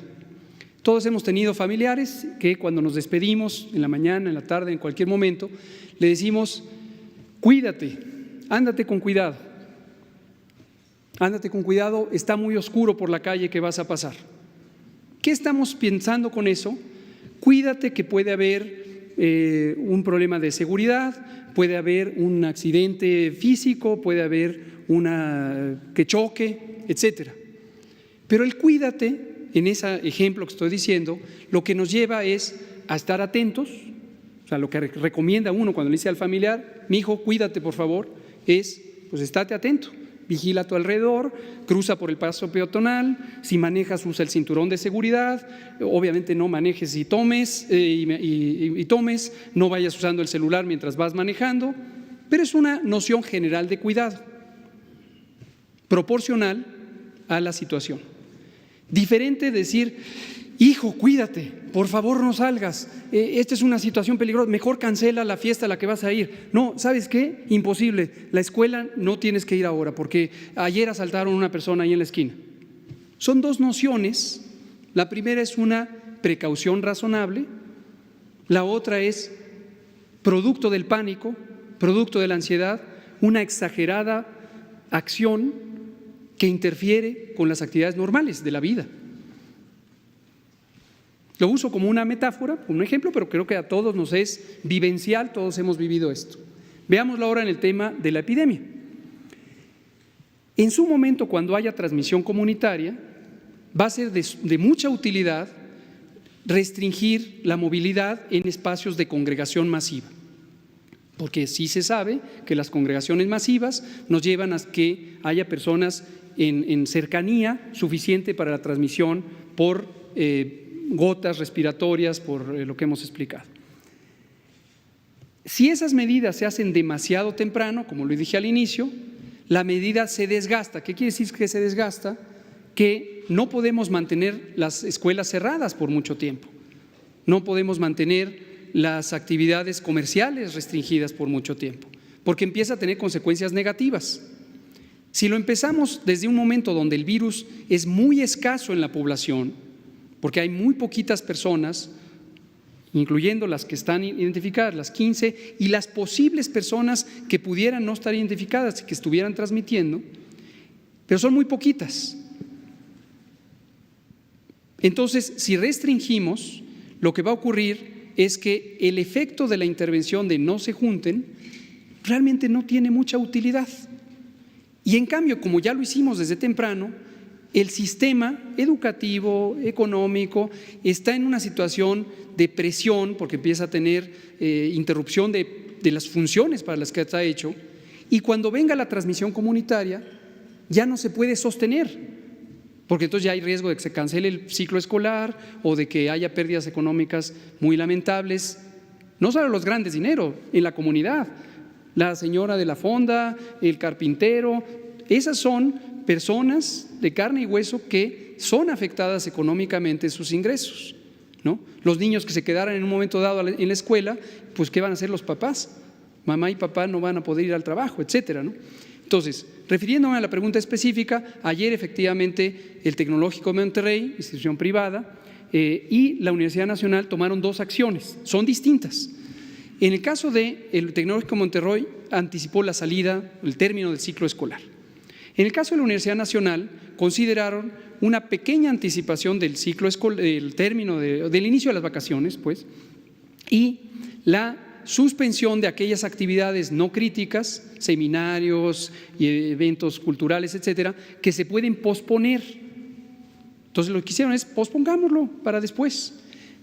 Todos hemos tenido familiares que cuando nos despedimos en la mañana, en la tarde, en cualquier momento, le decimos: cuídate, ándate con cuidado, está muy oscuro por la calle que vas a pasar. ¿Qué estamos pensando con eso? Cuídate, que puede haber un problema de seguridad, puede haber un accidente físico, puede haber que choque, etcétera. Pero el cuídate, en ese ejemplo que estoy diciendo, lo que nos lleva es a estar atentos. O sea, lo que recomienda uno cuando le dice al familiar: mi hijo, cuídate por favor, es pues estate atento, vigila a tu alrededor, cruza por el paso peatonal, si manejas usa el cinturón de seguridad, obviamente no manejes y tomes, no vayas usando el celular mientras vas manejando, pero es una noción general de cuidado, proporcional a la situación. Diferente decir: hijo, cuídate, por favor no salgas, esta es una situación peligrosa, mejor cancela la fiesta a la que vas a ir. No, ¿sabes qué? Imposible, la escuela no tienes que ir ahora porque ayer asaltaron a una persona ahí en la esquina. Son dos nociones. La primera es una precaución razonable, la otra es producto del pánico, producto de la ansiedad, una exagerada acción que interfiere con las actividades normales de la vida. Lo uso como una metáfora, un ejemplo, pero creo que a todos nos es vivencial, todos hemos vivido esto. Veámoslo ahora en el tema de la epidemia. En su momento, cuando haya transmisión comunitaria, va a ser de mucha utilidad restringir la movilidad en espacios de congregación masiva, porque sí se sabe que las congregaciones masivas nos llevan a que haya personas en cercanía suficiente para la transmisión por gotas respiratorias, por lo que hemos explicado. Si esas medidas se hacen demasiado temprano, como lo dije al inicio, la medida se desgasta. ¿Qué quiere decir que se desgasta? Que no podemos mantener las escuelas cerradas por mucho tiempo, no podemos mantener las actividades comerciales restringidas por mucho tiempo, porque empieza a tener consecuencias negativas. Si lo empezamos desde un momento donde el virus es muy escaso en la población, porque hay muy poquitas personas, incluyendo las que están identificadas, las 15, y las posibles personas que pudieran no estar identificadas y que estuvieran transmitiendo, pero son muy poquitas. Entonces, si restringimos, lo que va a ocurrir es que el efecto de la intervención de no se junten realmente no tiene mucha utilidad. Y en cambio, como ya lo hicimos desde temprano, el sistema educativo, económico, está en una situación de presión porque empieza a tener interrupción de las funciones para las que está hecho, y cuando venga la transmisión comunitaria ya no se puede sostener, porque entonces ya hay riesgo de que se cancele el ciclo escolar o de que haya pérdidas económicas muy lamentables, no solo los grandes dineros, en la comunidad, la señora de la fonda, el carpintero, esas son personas de carne y hueso que son afectadas económicamente en sus ingresos, ¿no? Los niños que se quedaran en un momento dado en la escuela, pues ¿qué van a hacer los papás? Mamá y papá no van a poder ir al trabajo, etcétera, ¿no? Entonces, refiriéndome a la pregunta específica, ayer efectivamente el Tecnológico de Monterrey, institución privada, y la Universidad Nacional tomaron 2 acciones, son distintas. En el caso del Tecnológico de Monterrey, anticipó la salida, el término del ciclo escolar. En el caso de la Universidad Nacional, consideraron una pequeña anticipación del ciclo escolar, del término del inicio de las vacaciones, pues, y la suspensión de aquellas actividades no críticas, seminarios y eventos culturales, etcétera, que se pueden posponer. Entonces, lo que hicieron es pospongámoslo para después.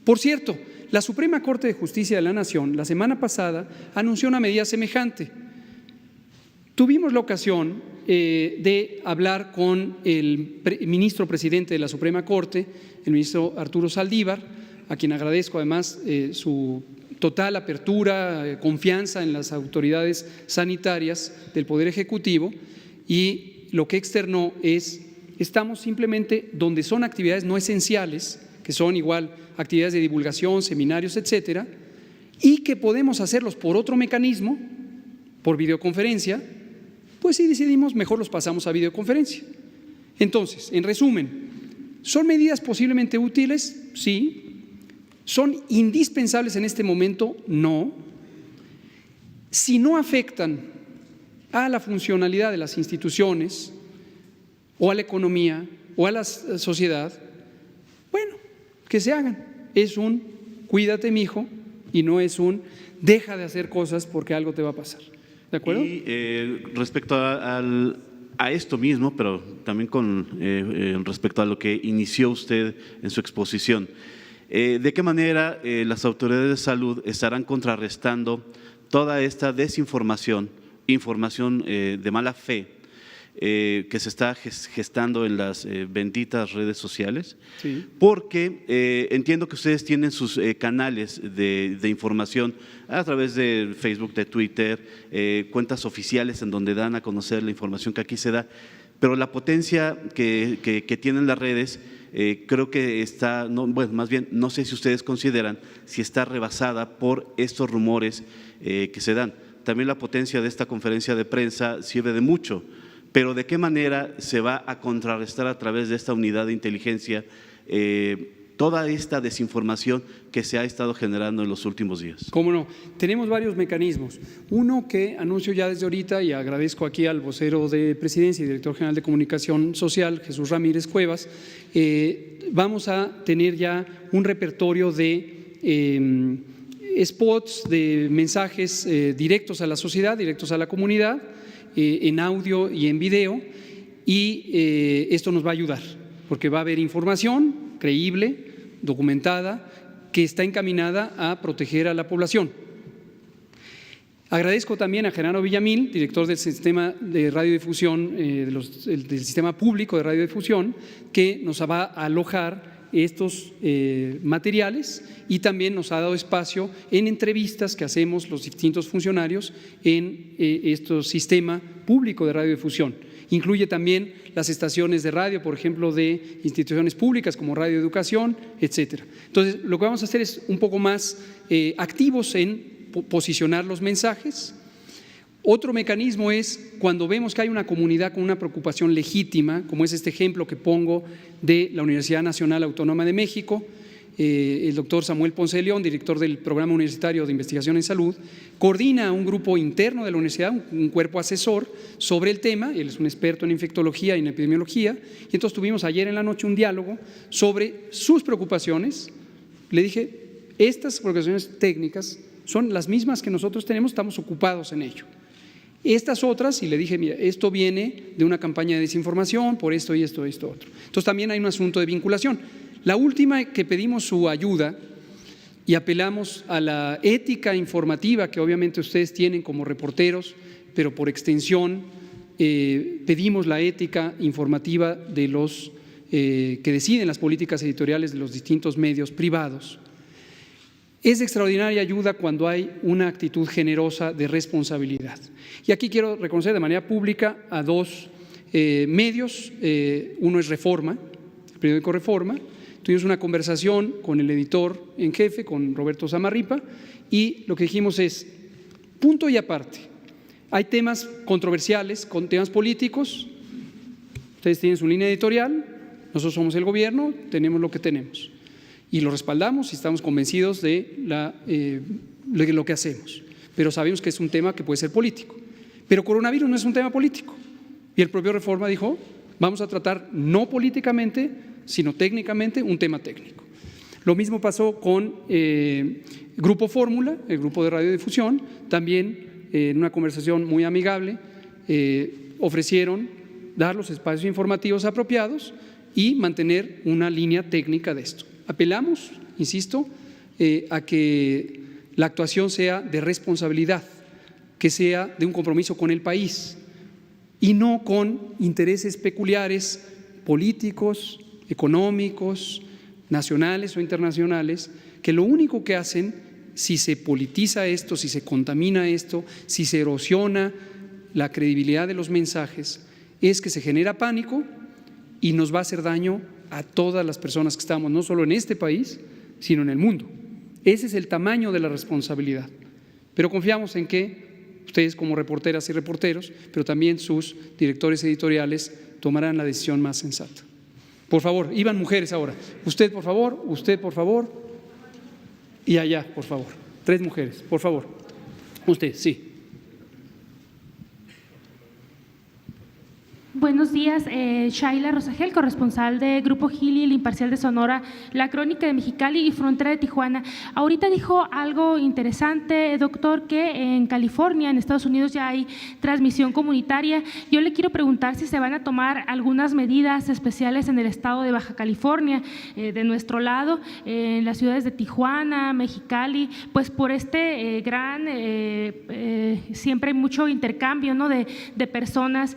Por cierto, la Suprema Corte de Justicia de la Nación, la semana pasada, anunció una medida semejante. Tuvimos la ocasión de hablar con el ministro presidente de la Suprema Corte, el ministro Arturo Saldívar, a quien agradezco además su total apertura, confianza en las autoridades sanitarias del Poder Ejecutivo, y lo que externó es: estamos simplemente donde son actividades no esenciales, que son igual actividades de divulgación, seminarios, etcétera, y que podemos hacerlos por otro mecanismo, por videoconferencia, pues si decidimos, mejor los pasamos a videoconferencia. Entonces, en resumen, ¿son medidas posiblemente útiles? Sí. ¿Son indispensables en este momento? No. Si no afectan a la funcionalidad de las instituciones o a la economía o a la sociedad, bueno, que se hagan. Es un cuídate, mijo, y no es un deja de hacer cosas porque algo te va a pasar. ¿De acuerdo? Y respecto a esto mismo, pero también con respecto a lo que inició usted en su exposición, ¿de qué manera las autoridades de salud estarán contrarrestando toda esta desinformación, información de mala fe que se está gestando en las benditas redes sociales? Sí. Porque entiendo que ustedes tienen sus canales de información a través de Facebook, de Twitter, cuentas oficiales en donde dan a conocer la información que aquí se da, pero la potencia que tienen las redes creo que está, bueno, más bien no sé si ustedes consideran si está rebasada por estos rumores que se dan. También la potencia de esta conferencia de prensa sirve de mucho, pero ¿de qué manera se va a contrarrestar a través de esta unidad de inteligencia toda esta desinformación que se ha estado generando en los últimos días? ¿Cómo no? Tenemos varios mecanismos. Uno que anuncio ya desde ahorita, y agradezco aquí al vocero de Presidencia y director general de Comunicación Social, Jesús Ramírez Cuevas, vamos a tener ya un repertorio de spots, de mensajes directos a la sociedad, directos a la comunidad, en audio y en video, y esto nos va a ayudar, porque va a haber información creíble, documentada, que está encaminada a proteger a la población. Agradezco también a Gerardo Villamil, director del sistema de radiodifusión, del sistema público de radiodifusión, que nos va a alojar estos materiales, y también nos ha dado espacio en entrevistas que hacemos los distintos funcionarios en este sistema público de radiodifusión. Incluye también las estaciones de radio, por ejemplo, de instituciones públicas como Radio Educación, etcétera. Entonces, lo que vamos a hacer es un poco más activos en posicionar los mensajes. Otro mecanismo es cuando vemos que hay una comunidad con una preocupación legítima, como es este ejemplo que pongo de la Universidad Nacional Autónoma de México. El doctor Samuel Ponce de León, director del Programa Universitario de Investigación en Salud, coordina un grupo interno de la universidad, un cuerpo asesor sobre el tema. Él es un experto en infectología y en epidemiología, y entonces tuvimos ayer en la noche un diálogo sobre sus preocupaciones. Le dije, estas preocupaciones técnicas son las mismas que nosotros tenemos, estamos ocupados en ello. Estas otras, y le dije, mira, esto viene de una campaña de desinformación por esto y esto y esto otro. Entonces también hay un asunto de vinculación. La última, que pedimos su ayuda y apelamos a la ética informativa que obviamente ustedes tienen como reporteros, pero por extensión pedimos la ética informativa de los que deciden las políticas editoriales de los distintos medios privados. Es de extraordinaria ayuda cuando hay una actitud generosa de responsabilidad. Y aquí quiero reconocer de manera pública a dos medios. Uno es Reforma, el periódico Reforma. Tuvimos una conversación con el editor en jefe, con Roberto Zamarripa, y lo que dijimos es, punto y aparte, Hay temas controversiales, con temas políticos, ustedes tienen su línea editorial, nosotros somos el gobierno, tenemos lo que tenemos y lo respaldamos y estamos convencidos de lo que hacemos, pero sabemos que es un tema que puede ser político. Pero coronavirus no es un tema político y el propio Reforma dijo, vamos a tratar no políticamente, sino técnicamente un tema técnico. Lo mismo pasó con Grupo Fórmula, el grupo de radiodifusión, también en una conversación muy amigable ofrecieron dar los espacios informativos apropiados y mantener una línea técnica de esto. Apelamos, insisto, a que la actuación sea de responsabilidad, que sea de un compromiso con el país y no con intereses peculiares políticos, económicos, nacionales o internacionales, que lo único que hacen, si se politiza esto, si se contamina esto, si se erosiona la credibilidad de los mensajes, es que se genera pánico y nos va a hacer daño a todas las personas que estamos, no solo en este país, sino en el mundo. Ese es el tamaño de la responsabilidad. Pero confiamos en que ustedes como reporteras y reporteros, pero también sus directores editoriales tomarán la decisión más sensata. Por favor, iban mujeres ahora. Usted, por favor, y allá, por favor. 3 mujeres, por favor. Usted, sí. Buenos días, Shaila Rosagel, corresponsal de Grupo Gili, El Imparcial de Sonora, La Crónica de Mexicali y Frontera de Tijuana. Ahorita dijo algo interesante, doctor, que en California, en Estados Unidos, ya hay transmisión comunitaria. Yo le quiero preguntar si se van a tomar algunas medidas especiales en el estado de Baja California, de nuestro lado, en las ciudades de Tijuana, Mexicali, pues por este siempre hay mucho intercambio, ¿no?, de personas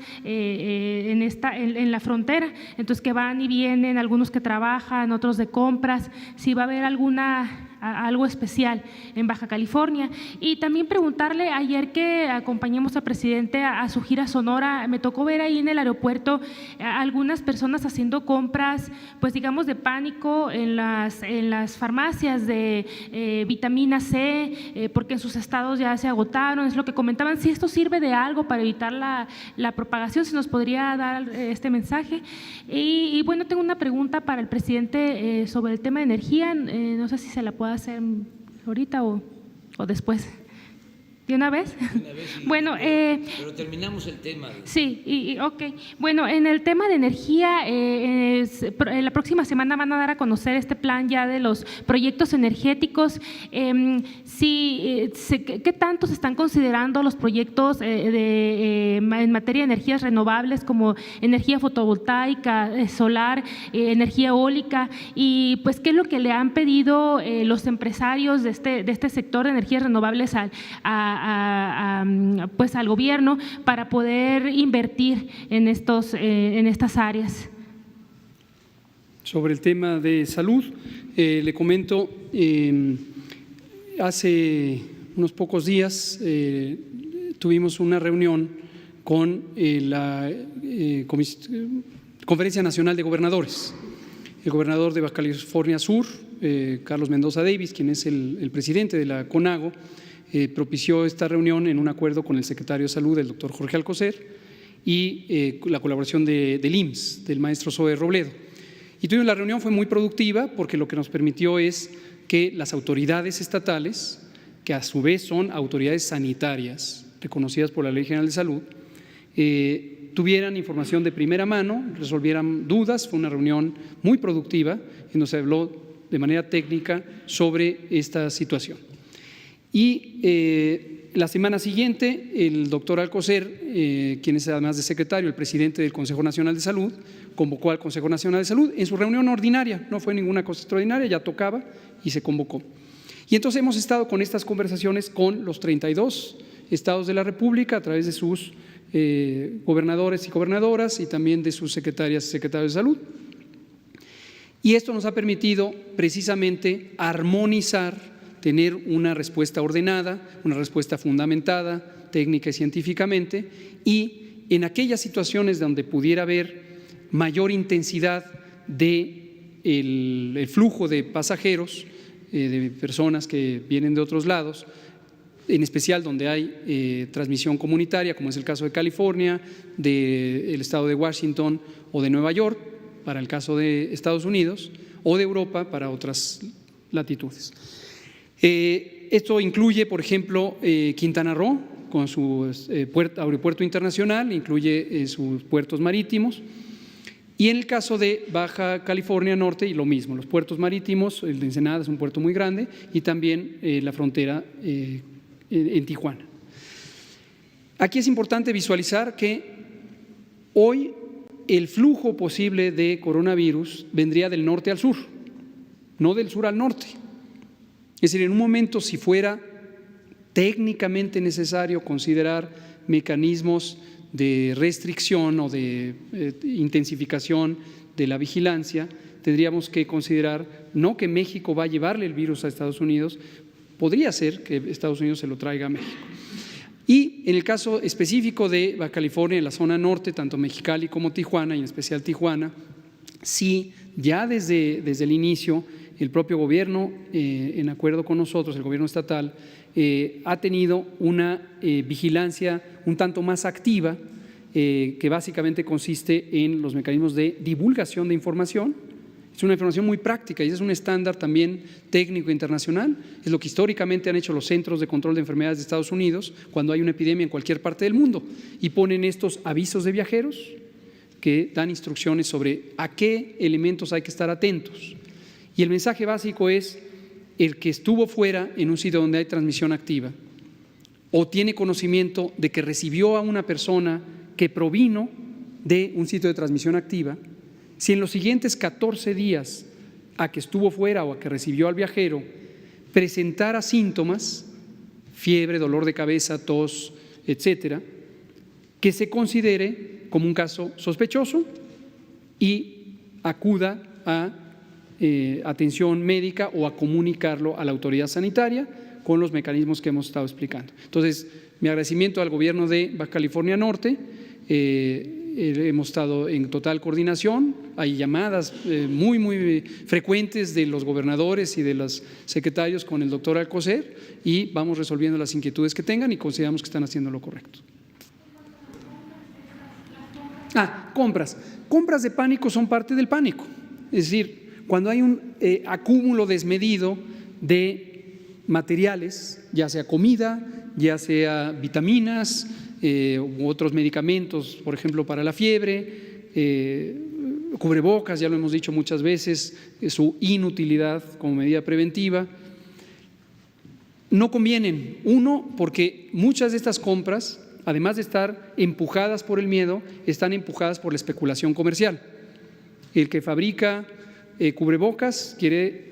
en la frontera, entonces que van y vienen, algunos que trabajan, otros de compras, si va a haber algo especial en Baja California. Y también preguntarle, ayer que acompañamos al presidente a su gira Sonora, me tocó ver ahí en el aeropuerto algunas personas haciendo compras, pues digamos de pánico en las farmacias de vitamina C, porque en sus estados ya se agotaron, es lo que comentaban, si esto sirve de algo para evitar la propagación, si nos podría dar este mensaje. Y bueno, tengo una pregunta para el presidente sobre el tema de energía, no sé si se la puedo hacer ahorita o después. ¿De una vez? Sí, bueno, pero terminamos el tema. Sí, ok. Bueno, en el tema de energía, la próxima semana van a dar a conocer este plan ya de los proyectos energéticos. ¿Qué tanto se están considerando los proyectos en materia de energías renovables como energía fotovoltaica, solar, energía eólica? Y pues, ¿qué es lo que le han pedido los empresarios de este sector de energías renovables pues al gobierno para poder invertir en estas áreas? Sobre el tema de salud, le comento, hace unos pocos días tuvimos una reunión con la Conferencia Nacional de Gobernadores. El gobernador de Baja California Sur, Carlos Mendoza Davis, quien es el presidente de la CONAGO, propició esta reunión en un acuerdo con el secretario de Salud, el doctor Jorge Alcocer, y la colaboración del IMSS, del maestro Zoe Robledo. Y tuvimos la reunión, fue muy productiva porque lo que nos permitió es que las autoridades estatales, que a su vez son autoridades sanitarias reconocidas por la Ley General de Salud, tuvieran información de primera mano, resolvieran dudas. Fue una reunión muy productiva en donde se habló de manera técnica sobre esta situación. Y la semana siguiente, el doctor Alcocer, quien es además de secretario, el presidente del Consejo Nacional de Salud, convocó al Consejo Nacional de Salud en su reunión ordinaria, no fue ninguna cosa extraordinaria, ya tocaba y se convocó. Y entonces hemos estado con estas conversaciones con los 32 estados de la República a través de sus gobernadores y gobernadoras y también de sus secretarias y secretarios de salud. Y esto nos ha permitido precisamente armonizar, tener una respuesta ordenada, una respuesta fundamentada técnica y científicamente, y en aquellas situaciones donde pudiera haber mayor intensidad del flujo de pasajeros, de personas que vienen de otros lados, en especial donde hay transmisión comunitaria, como es el caso de California, del estado de Washington o de Nueva York, para el caso de Estados Unidos, o de Europa para otras latitudes. Esto incluye, por ejemplo, Quintana Roo, con su aeropuerto internacional, incluye sus puertos marítimos. Y en el caso de Baja California Norte, y lo mismo, los puertos marítimos, el de Ensenada es un puerto muy grande, y también la frontera en Tijuana. Aquí es importante visualizar que hoy el flujo posible de coronavirus vendría del norte al sur, no del sur al norte. Es decir, en un momento, si fuera técnicamente necesario considerar mecanismos de restricción o de intensificación de la vigilancia, tendríamos que considerar no que México va a llevarle el virus a Estados Unidos, podría ser que Estados Unidos se lo traiga a México. Y en el caso específico de Baja California, en la zona norte, tanto Mexicali como Tijuana, y en especial Tijuana, sí, ya desde el inicio, el propio gobierno, en acuerdo con nosotros, el gobierno estatal, ha tenido una vigilancia un tanto más activa, que básicamente consiste en los mecanismos de divulgación de información. Es una información muy práctica y es un estándar también técnico internacional. Es lo que históricamente han hecho los Centros de Control de Enfermedades de Estados Unidos cuando hay una epidemia en cualquier parte del mundo, y ponen estos avisos de viajeros que dan instrucciones sobre a qué elementos hay que estar atentos. Y el mensaje básico es: el que estuvo fuera en un sitio donde hay transmisión activa o tiene conocimiento de que recibió a una persona que provino de un sitio de transmisión activa, si en los siguientes 14 días a que estuvo fuera o a que recibió al viajero presentara síntomas, fiebre, dolor de cabeza, tos, etcétera, que se considere como un caso sospechoso y acuda a atención médica o a comunicarlo a la autoridad sanitaria con los mecanismos que hemos estado explicando. Entonces, mi agradecimiento al gobierno de Baja California Norte. Hemos estado en total coordinación, hay llamadas muy frecuentes de los gobernadores y de los secretarios con el doctor Alcocer, y vamos resolviendo las inquietudes que tengan y consideramos que están haciendo lo correcto. Compras de pánico son parte del pánico. Es decir, cuando hay un acúmulo desmedido de materiales, ya sea comida, ya sea vitaminas u otros medicamentos, por ejemplo para la fiebre, cubrebocas, ya lo hemos dicho muchas veces, su inutilidad como medida preventiva, no convienen. Uno, porque muchas de estas compras, además de estar empujadas por el miedo, están empujadas por la especulación comercial. El que fabrica cubrebocas quiere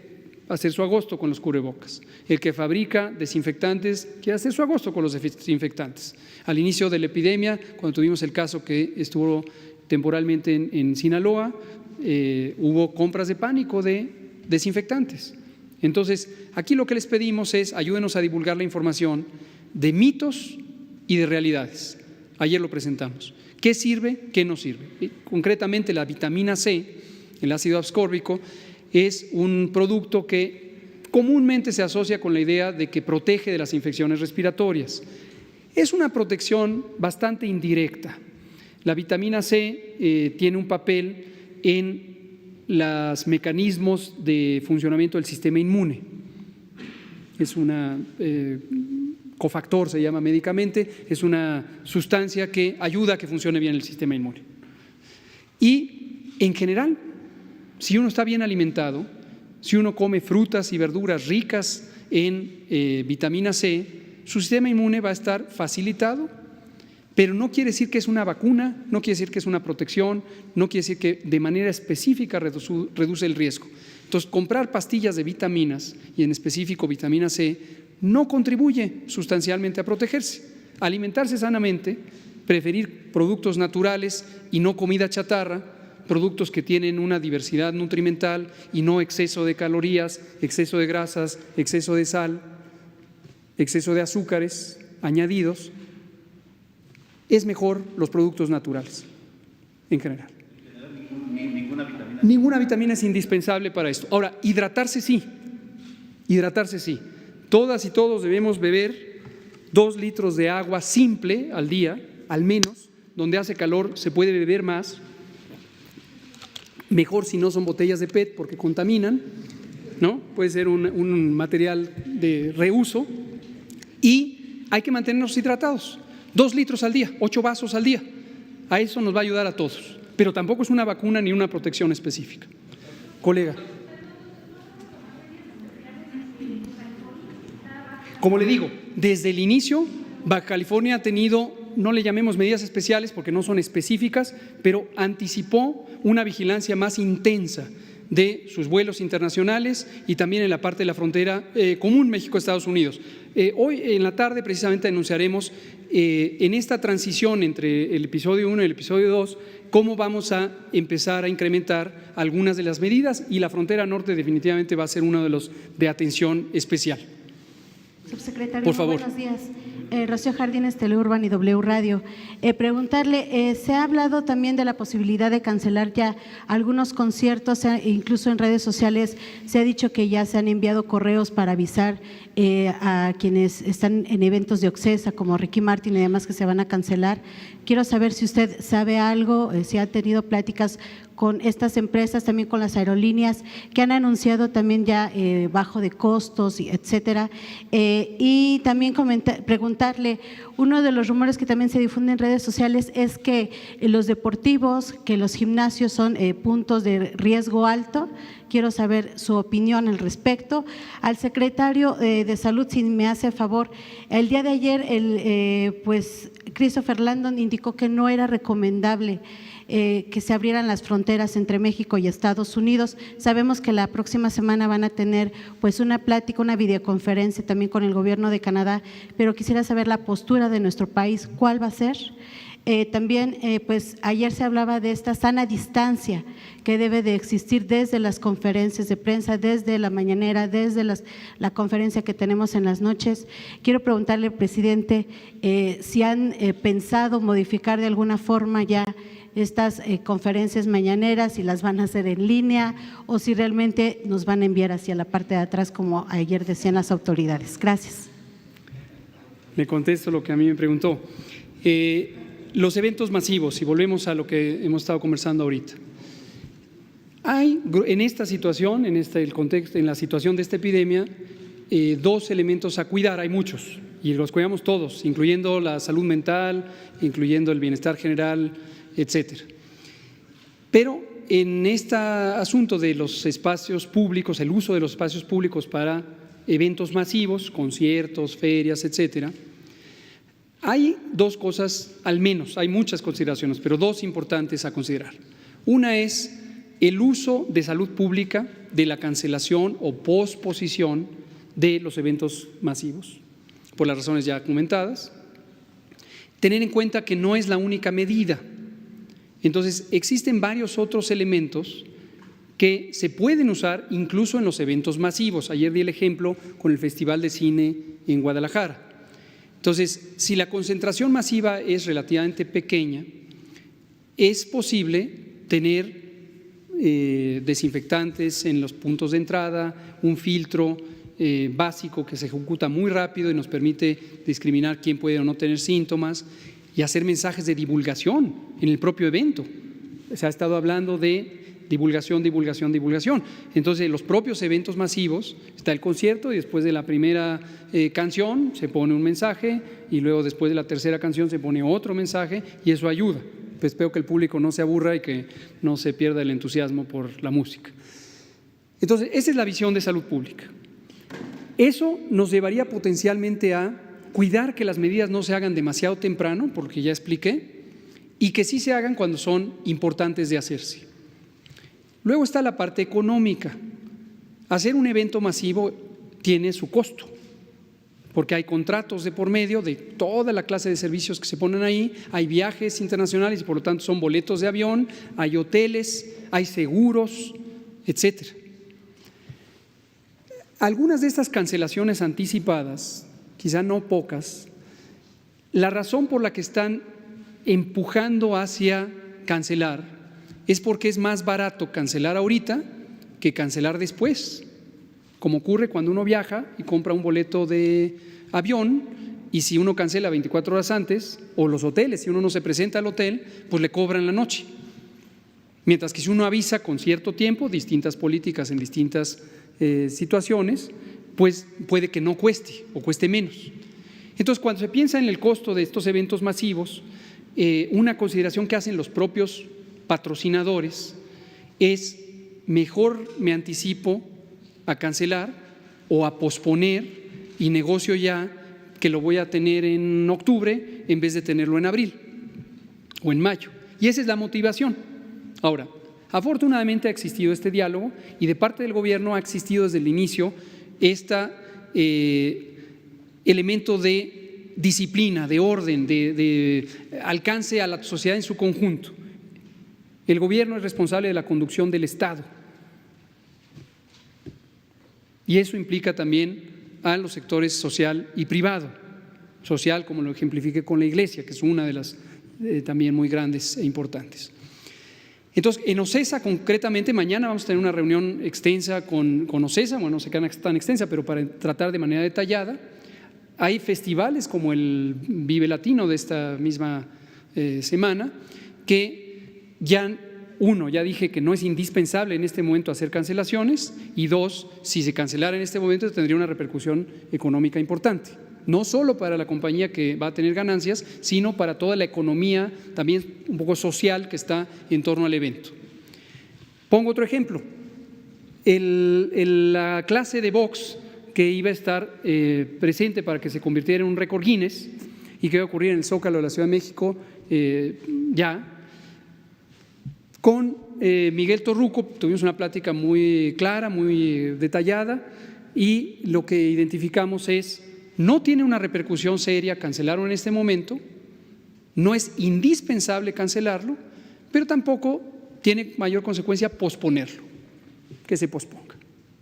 hacer su agosto con los cubrebocas. El que fabrica desinfectantes quiere hacer su agosto con los desinfectantes. Al inicio de la epidemia, cuando tuvimos el caso que estuvo temporalmente en Sinaloa, hubo compras de pánico de desinfectantes. Entonces, aquí lo que les pedimos es: ayúdenos a divulgar la información de mitos y de realidades. Ayer lo presentamos. ¿Qué sirve? ¿Qué no sirve? Concretamente, la vitamina C, el ácido ascórbico, es un producto que comúnmente se asocia con la idea de que protege de las infecciones respiratorias. Es una protección bastante indirecta. La vitamina C tiene un papel en los mecanismos de funcionamiento del sistema inmune. Es una cofactor, se llama médicamente, es una sustancia que ayuda a que funcione bien el sistema inmune. Y en general, si uno está bien alimentado, si uno come frutas y verduras ricas en vitamina C, su sistema inmune va a estar facilitado, pero no quiere decir que es una vacuna, no quiere decir que es una protección, no quiere decir que de manera específica reduce el riesgo. Entonces, comprar pastillas de vitaminas, y en específico vitamina C, no contribuye sustancialmente a protegerse. Alimentarse sanamente, preferir productos naturales y no comida chatarra, productos que tienen una diversidad nutrimental y no exceso de calorías, exceso de grasas, exceso de sal, exceso de azúcares añadidos. Es mejor los productos naturales, en general. Ninguna vitamina es indispensable para esto. Ahora, hidratarse sí. Todas y todos debemos beber 2 litros de agua simple al día, al menos. Donde hace calor se puede beber más. Mejor si no son botellas de PET porque contaminan, ¿no? Puede ser un material de reuso. Y hay que mantenernos hidratados. 2 litros al día, 8 vasos al día. A eso nos va a ayudar a todos. Pero tampoco es una vacuna ni una protección específica. Colega. Como le digo, desde el inicio, Baja California ha tenido, no le llamemos medidas especiales porque no son específicas, pero anticipó una vigilancia más intensa de sus vuelos internacionales y también en la parte de la frontera común México-Estados Unidos. Hoy en la tarde precisamente anunciaremos en esta transición entre el episodio 1 y el episodio 2 cómo vamos a empezar a incrementar algunas de las medidas, y la frontera norte definitivamente va a ser uno de los de atención especial. Subsecretario, por favor. Buenos días. Rocío Jardines, Teleurban y W Radio. Preguntarle, se ha hablado también de la posibilidad de cancelar ya algunos conciertos, incluso en redes sociales se ha dicho que ya se han enviado correos para avisar a quienes están en eventos de Occesa, como Ricky Martin y demás, que se van a cancelar. Quiero saber si usted sabe algo, si ha tenido pláticas con estas empresas, también con las aerolíneas, que han anunciado también ya bajo de costos, etcétera. Y también preguntarle, uno de los rumores que también se difunden en redes sociales es que los deportivos, que los gimnasios son puntos de riesgo alto. Quiero saber su opinión al respecto. Al secretario de Salud, si me hace favor, el día de ayer pues Christopher Landon indicó que no era recomendable que se abrieran las fronteras entre México y Estados Unidos. Sabemos que la próxima semana van a tener pues una plática, una videoconferencia también con el gobierno de Canadá, pero quisiera saber la postura de nuestro país, ¿cuál va a ser? También pues ayer se hablaba de esta sana distancia que debe de existir desde las conferencias de prensa, desde la mañanera, desde la conferencia que tenemos en las noches. Quiero preguntarle, presidente, si han pensado modificar de alguna forma ya estas conferencias mañaneras, si las van a hacer en línea o si realmente nos van a enviar hacia la parte de atrás, como ayer decían las autoridades. Gracias. Le contesto lo que a mí me preguntó. Los eventos masivos, y volvemos a lo que hemos estado conversando ahorita. Hay en esta situación, el contexto, en la situación de esta epidemia, 2 elementos a cuidar, hay muchos, y los cuidamos todos, incluyendo la salud mental, incluyendo el bienestar general, etcétera. Pero en este asunto de los espacios públicos, el uso de los espacios públicos para eventos masivos, conciertos, ferias, etcétera, hay 2 cosas, al menos, hay muchas consideraciones, pero 2 importantes a considerar. Una es el uso de salud pública de la cancelación o posposición de los eventos masivos, por las razones ya comentadas. Tener en cuenta que no es la única medida. Entonces, existen varios otros elementos que se pueden usar incluso en los eventos masivos. Ayer di el ejemplo con el Festival de Cine en Guadalajara. Entonces, si la concentración masiva es relativamente pequeña, es posible tener desinfectantes en los puntos de entrada, un filtro básico que se ejecuta muy rápido y nos permite discriminar quién puede o no tener síntomas, y hacer mensajes de divulgación en el propio evento. Se ha estado hablando de divulgación. Entonces, en los propios eventos masivos está el concierto y después de la primera canción se pone un mensaje y luego después de la tercera canción se pone otro mensaje, y eso ayuda. Pues espero que el público no se aburra y que no se pierda el entusiasmo por la música. Entonces, esa es la visión de salud pública. Eso nos llevaría potencialmente a cuidar que las medidas no se hagan demasiado temprano, porque ya expliqué, y que sí se hagan cuando son importantes de hacerse. Luego está la parte económica. Hacer un evento masivo tiene su costo, porque hay contratos de por medio de toda la clase de servicios que se ponen ahí, hay viajes internacionales y por lo tanto son boletos de avión, hay hoteles, hay seguros, etcétera. Algunas de estas cancelaciones anticipadas, quizá no pocas, la razón por la que están empujando hacia cancelar es porque es más barato cancelar ahorita que cancelar después, como ocurre cuando uno viaja y compra un boleto de avión y si uno cancela 24 horas antes, o los hoteles, si uno no se presenta al hotel, pues le cobran la noche. Mientras que si uno avisa con cierto tiempo, distintas políticas en distintas situaciones, pues puede que no cueste o cueste menos. Entonces, cuando se piensa en el costo de estos eventos masivos, una consideración que hacen los propios patrocinadores es: mejor me anticipo a cancelar o a posponer y negocio ya que lo voy a tener en octubre en vez de tenerlo en abril o en mayo. Y esa es la motivación. Ahora, afortunadamente ha existido este diálogo y de parte del gobierno ha existido desde el inicio este elemento de disciplina, de orden, de alcance a la sociedad en su conjunto. El gobierno es responsable de la conducción del Estado y eso implica también a los sectores social y privado. Social, como lo ejemplifiqué con la Iglesia, que es una de las también muy grandes e importantes. Entonces, en OCESA concretamente, mañana vamos a tener una reunión extensa con OCESA, bueno, no sé qué tan extensa, pero para tratar de manera detallada. Hay festivales como el Vive Latino de esta misma semana, que ya dije que no es indispensable en este momento hacer cancelaciones, y dos, si se cancelara en este momento tendría una repercusión económica importante, no solo para la compañía que va a tener ganancias, sino para toda la economía también un poco social que está en torno al evento. Pongo otro ejemplo, la clase de box que iba a estar presente para que se convirtiera en un récord Guinness y que iba a ocurrir en el Zócalo de la Ciudad de México con Miguel Torruco tuvimos una plática muy clara, muy detallada, y lo que identificamos es: no tiene una repercusión seria cancelarlo en este momento, no es indispensable cancelarlo, pero tampoco tiene mayor consecuencia posponerlo, que se posponga,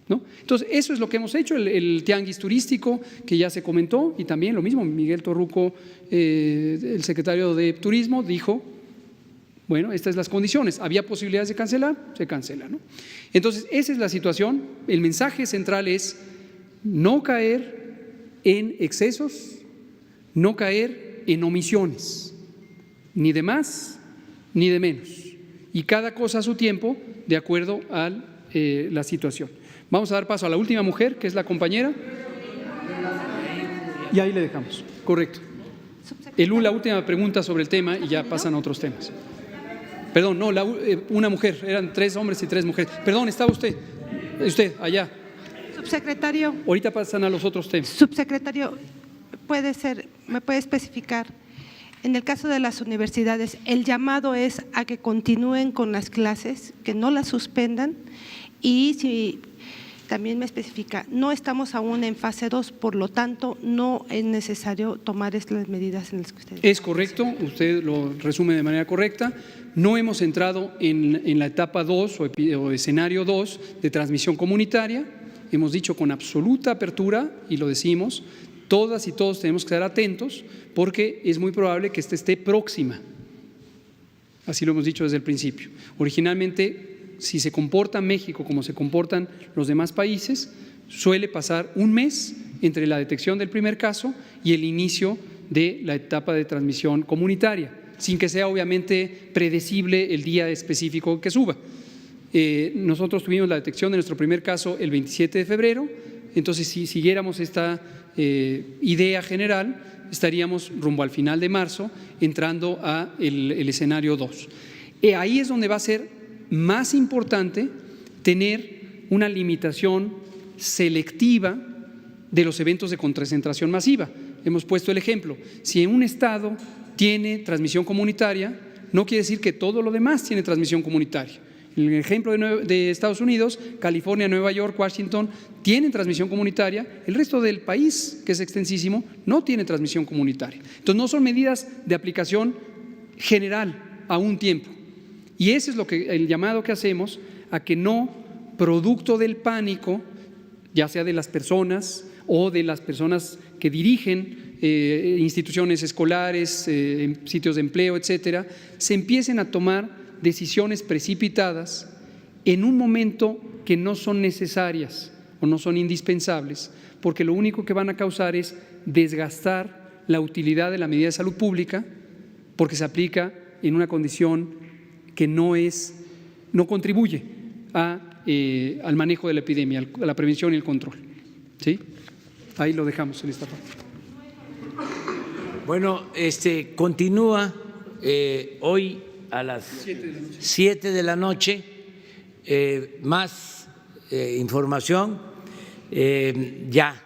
¿no? Entonces, eso es lo que hemos hecho, el tianguis turístico que ya se comentó, y también lo mismo, Miguel Torruco, el secretario de Turismo, dijo: bueno, estas son las condiciones, había posibilidades de cancelar, se cancela, ¿no? Entonces, esa es la situación. El mensaje central es no caer en excesos, no caer en omisiones, ni de más ni de menos, y cada cosa a su tiempo, de acuerdo a la situación. Vamos a dar paso a la última mujer, que es la compañera, y ahí le dejamos. Correcto. La última pregunta sobre el tema y ya pasan a otros temas. Perdón, no, una mujer, eran 3 hombres y 3 mujeres. Perdón, estaba usted allá. Subsecretario. Ahorita pasan a los otros temas. Subsecretario, ¿me puede especificar? En el caso de las universidades, el llamado es a que continúen con las clases, que no las suspendan, y si también me especifica, no estamos aún en fase 2, por lo tanto no es necesario tomar las medidas en las que usted… Es correcto, usted lo resume de manera correcta. No hemos entrado en la etapa 2 o escenario 2 de transmisión comunitaria. Hemos dicho con absoluta apertura, y lo decimos, todas y todos tenemos que estar atentos porque es muy probable que esté próxima. Así lo hemos dicho desde el principio. Originalmente, si se comporta México como se comportan los demás países, suele pasar un mes entre la detección del primer caso y el inicio de la etapa de transmisión comunitaria, sin que sea obviamente predecible el día específico que suba. Nosotros tuvimos la detección de nuestro primer caso el 27 de febrero, entonces si siguiéramos esta idea general, estaríamos rumbo al final de marzo entrando a el escenario 2. Ahí es donde va a ser más importante tener una limitación selectiva de los eventos de concentración masiva. Hemos puesto el ejemplo, si en un estado tiene transmisión comunitaria, no quiere decir que todo lo demás tiene transmisión comunitaria. En el ejemplo de Estados Unidos, California, Nueva York, Washington tienen transmisión comunitaria, el resto del país, que es extensísimo, no tiene transmisión comunitaria. Entonces, no son medidas de aplicación general a un tiempo. Y ese es el llamado que hacemos a que no, producto del pánico, ya sea de las personas o de las personas que dirigen instituciones escolares, sitios de empleo, etcétera, se empiecen a tomar decisiones precipitadas en un momento que no son necesarias o no son indispensables, porque lo único que van a causar es desgastar la utilidad de la medida de salud pública porque se aplica en una condición que no contribuye al manejo de la epidemia, a la prevención y el control. ¿Sí? Ahí lo dejamos en esta parte. Bueno, continúa hoy a las 7 de la noche, más información, ya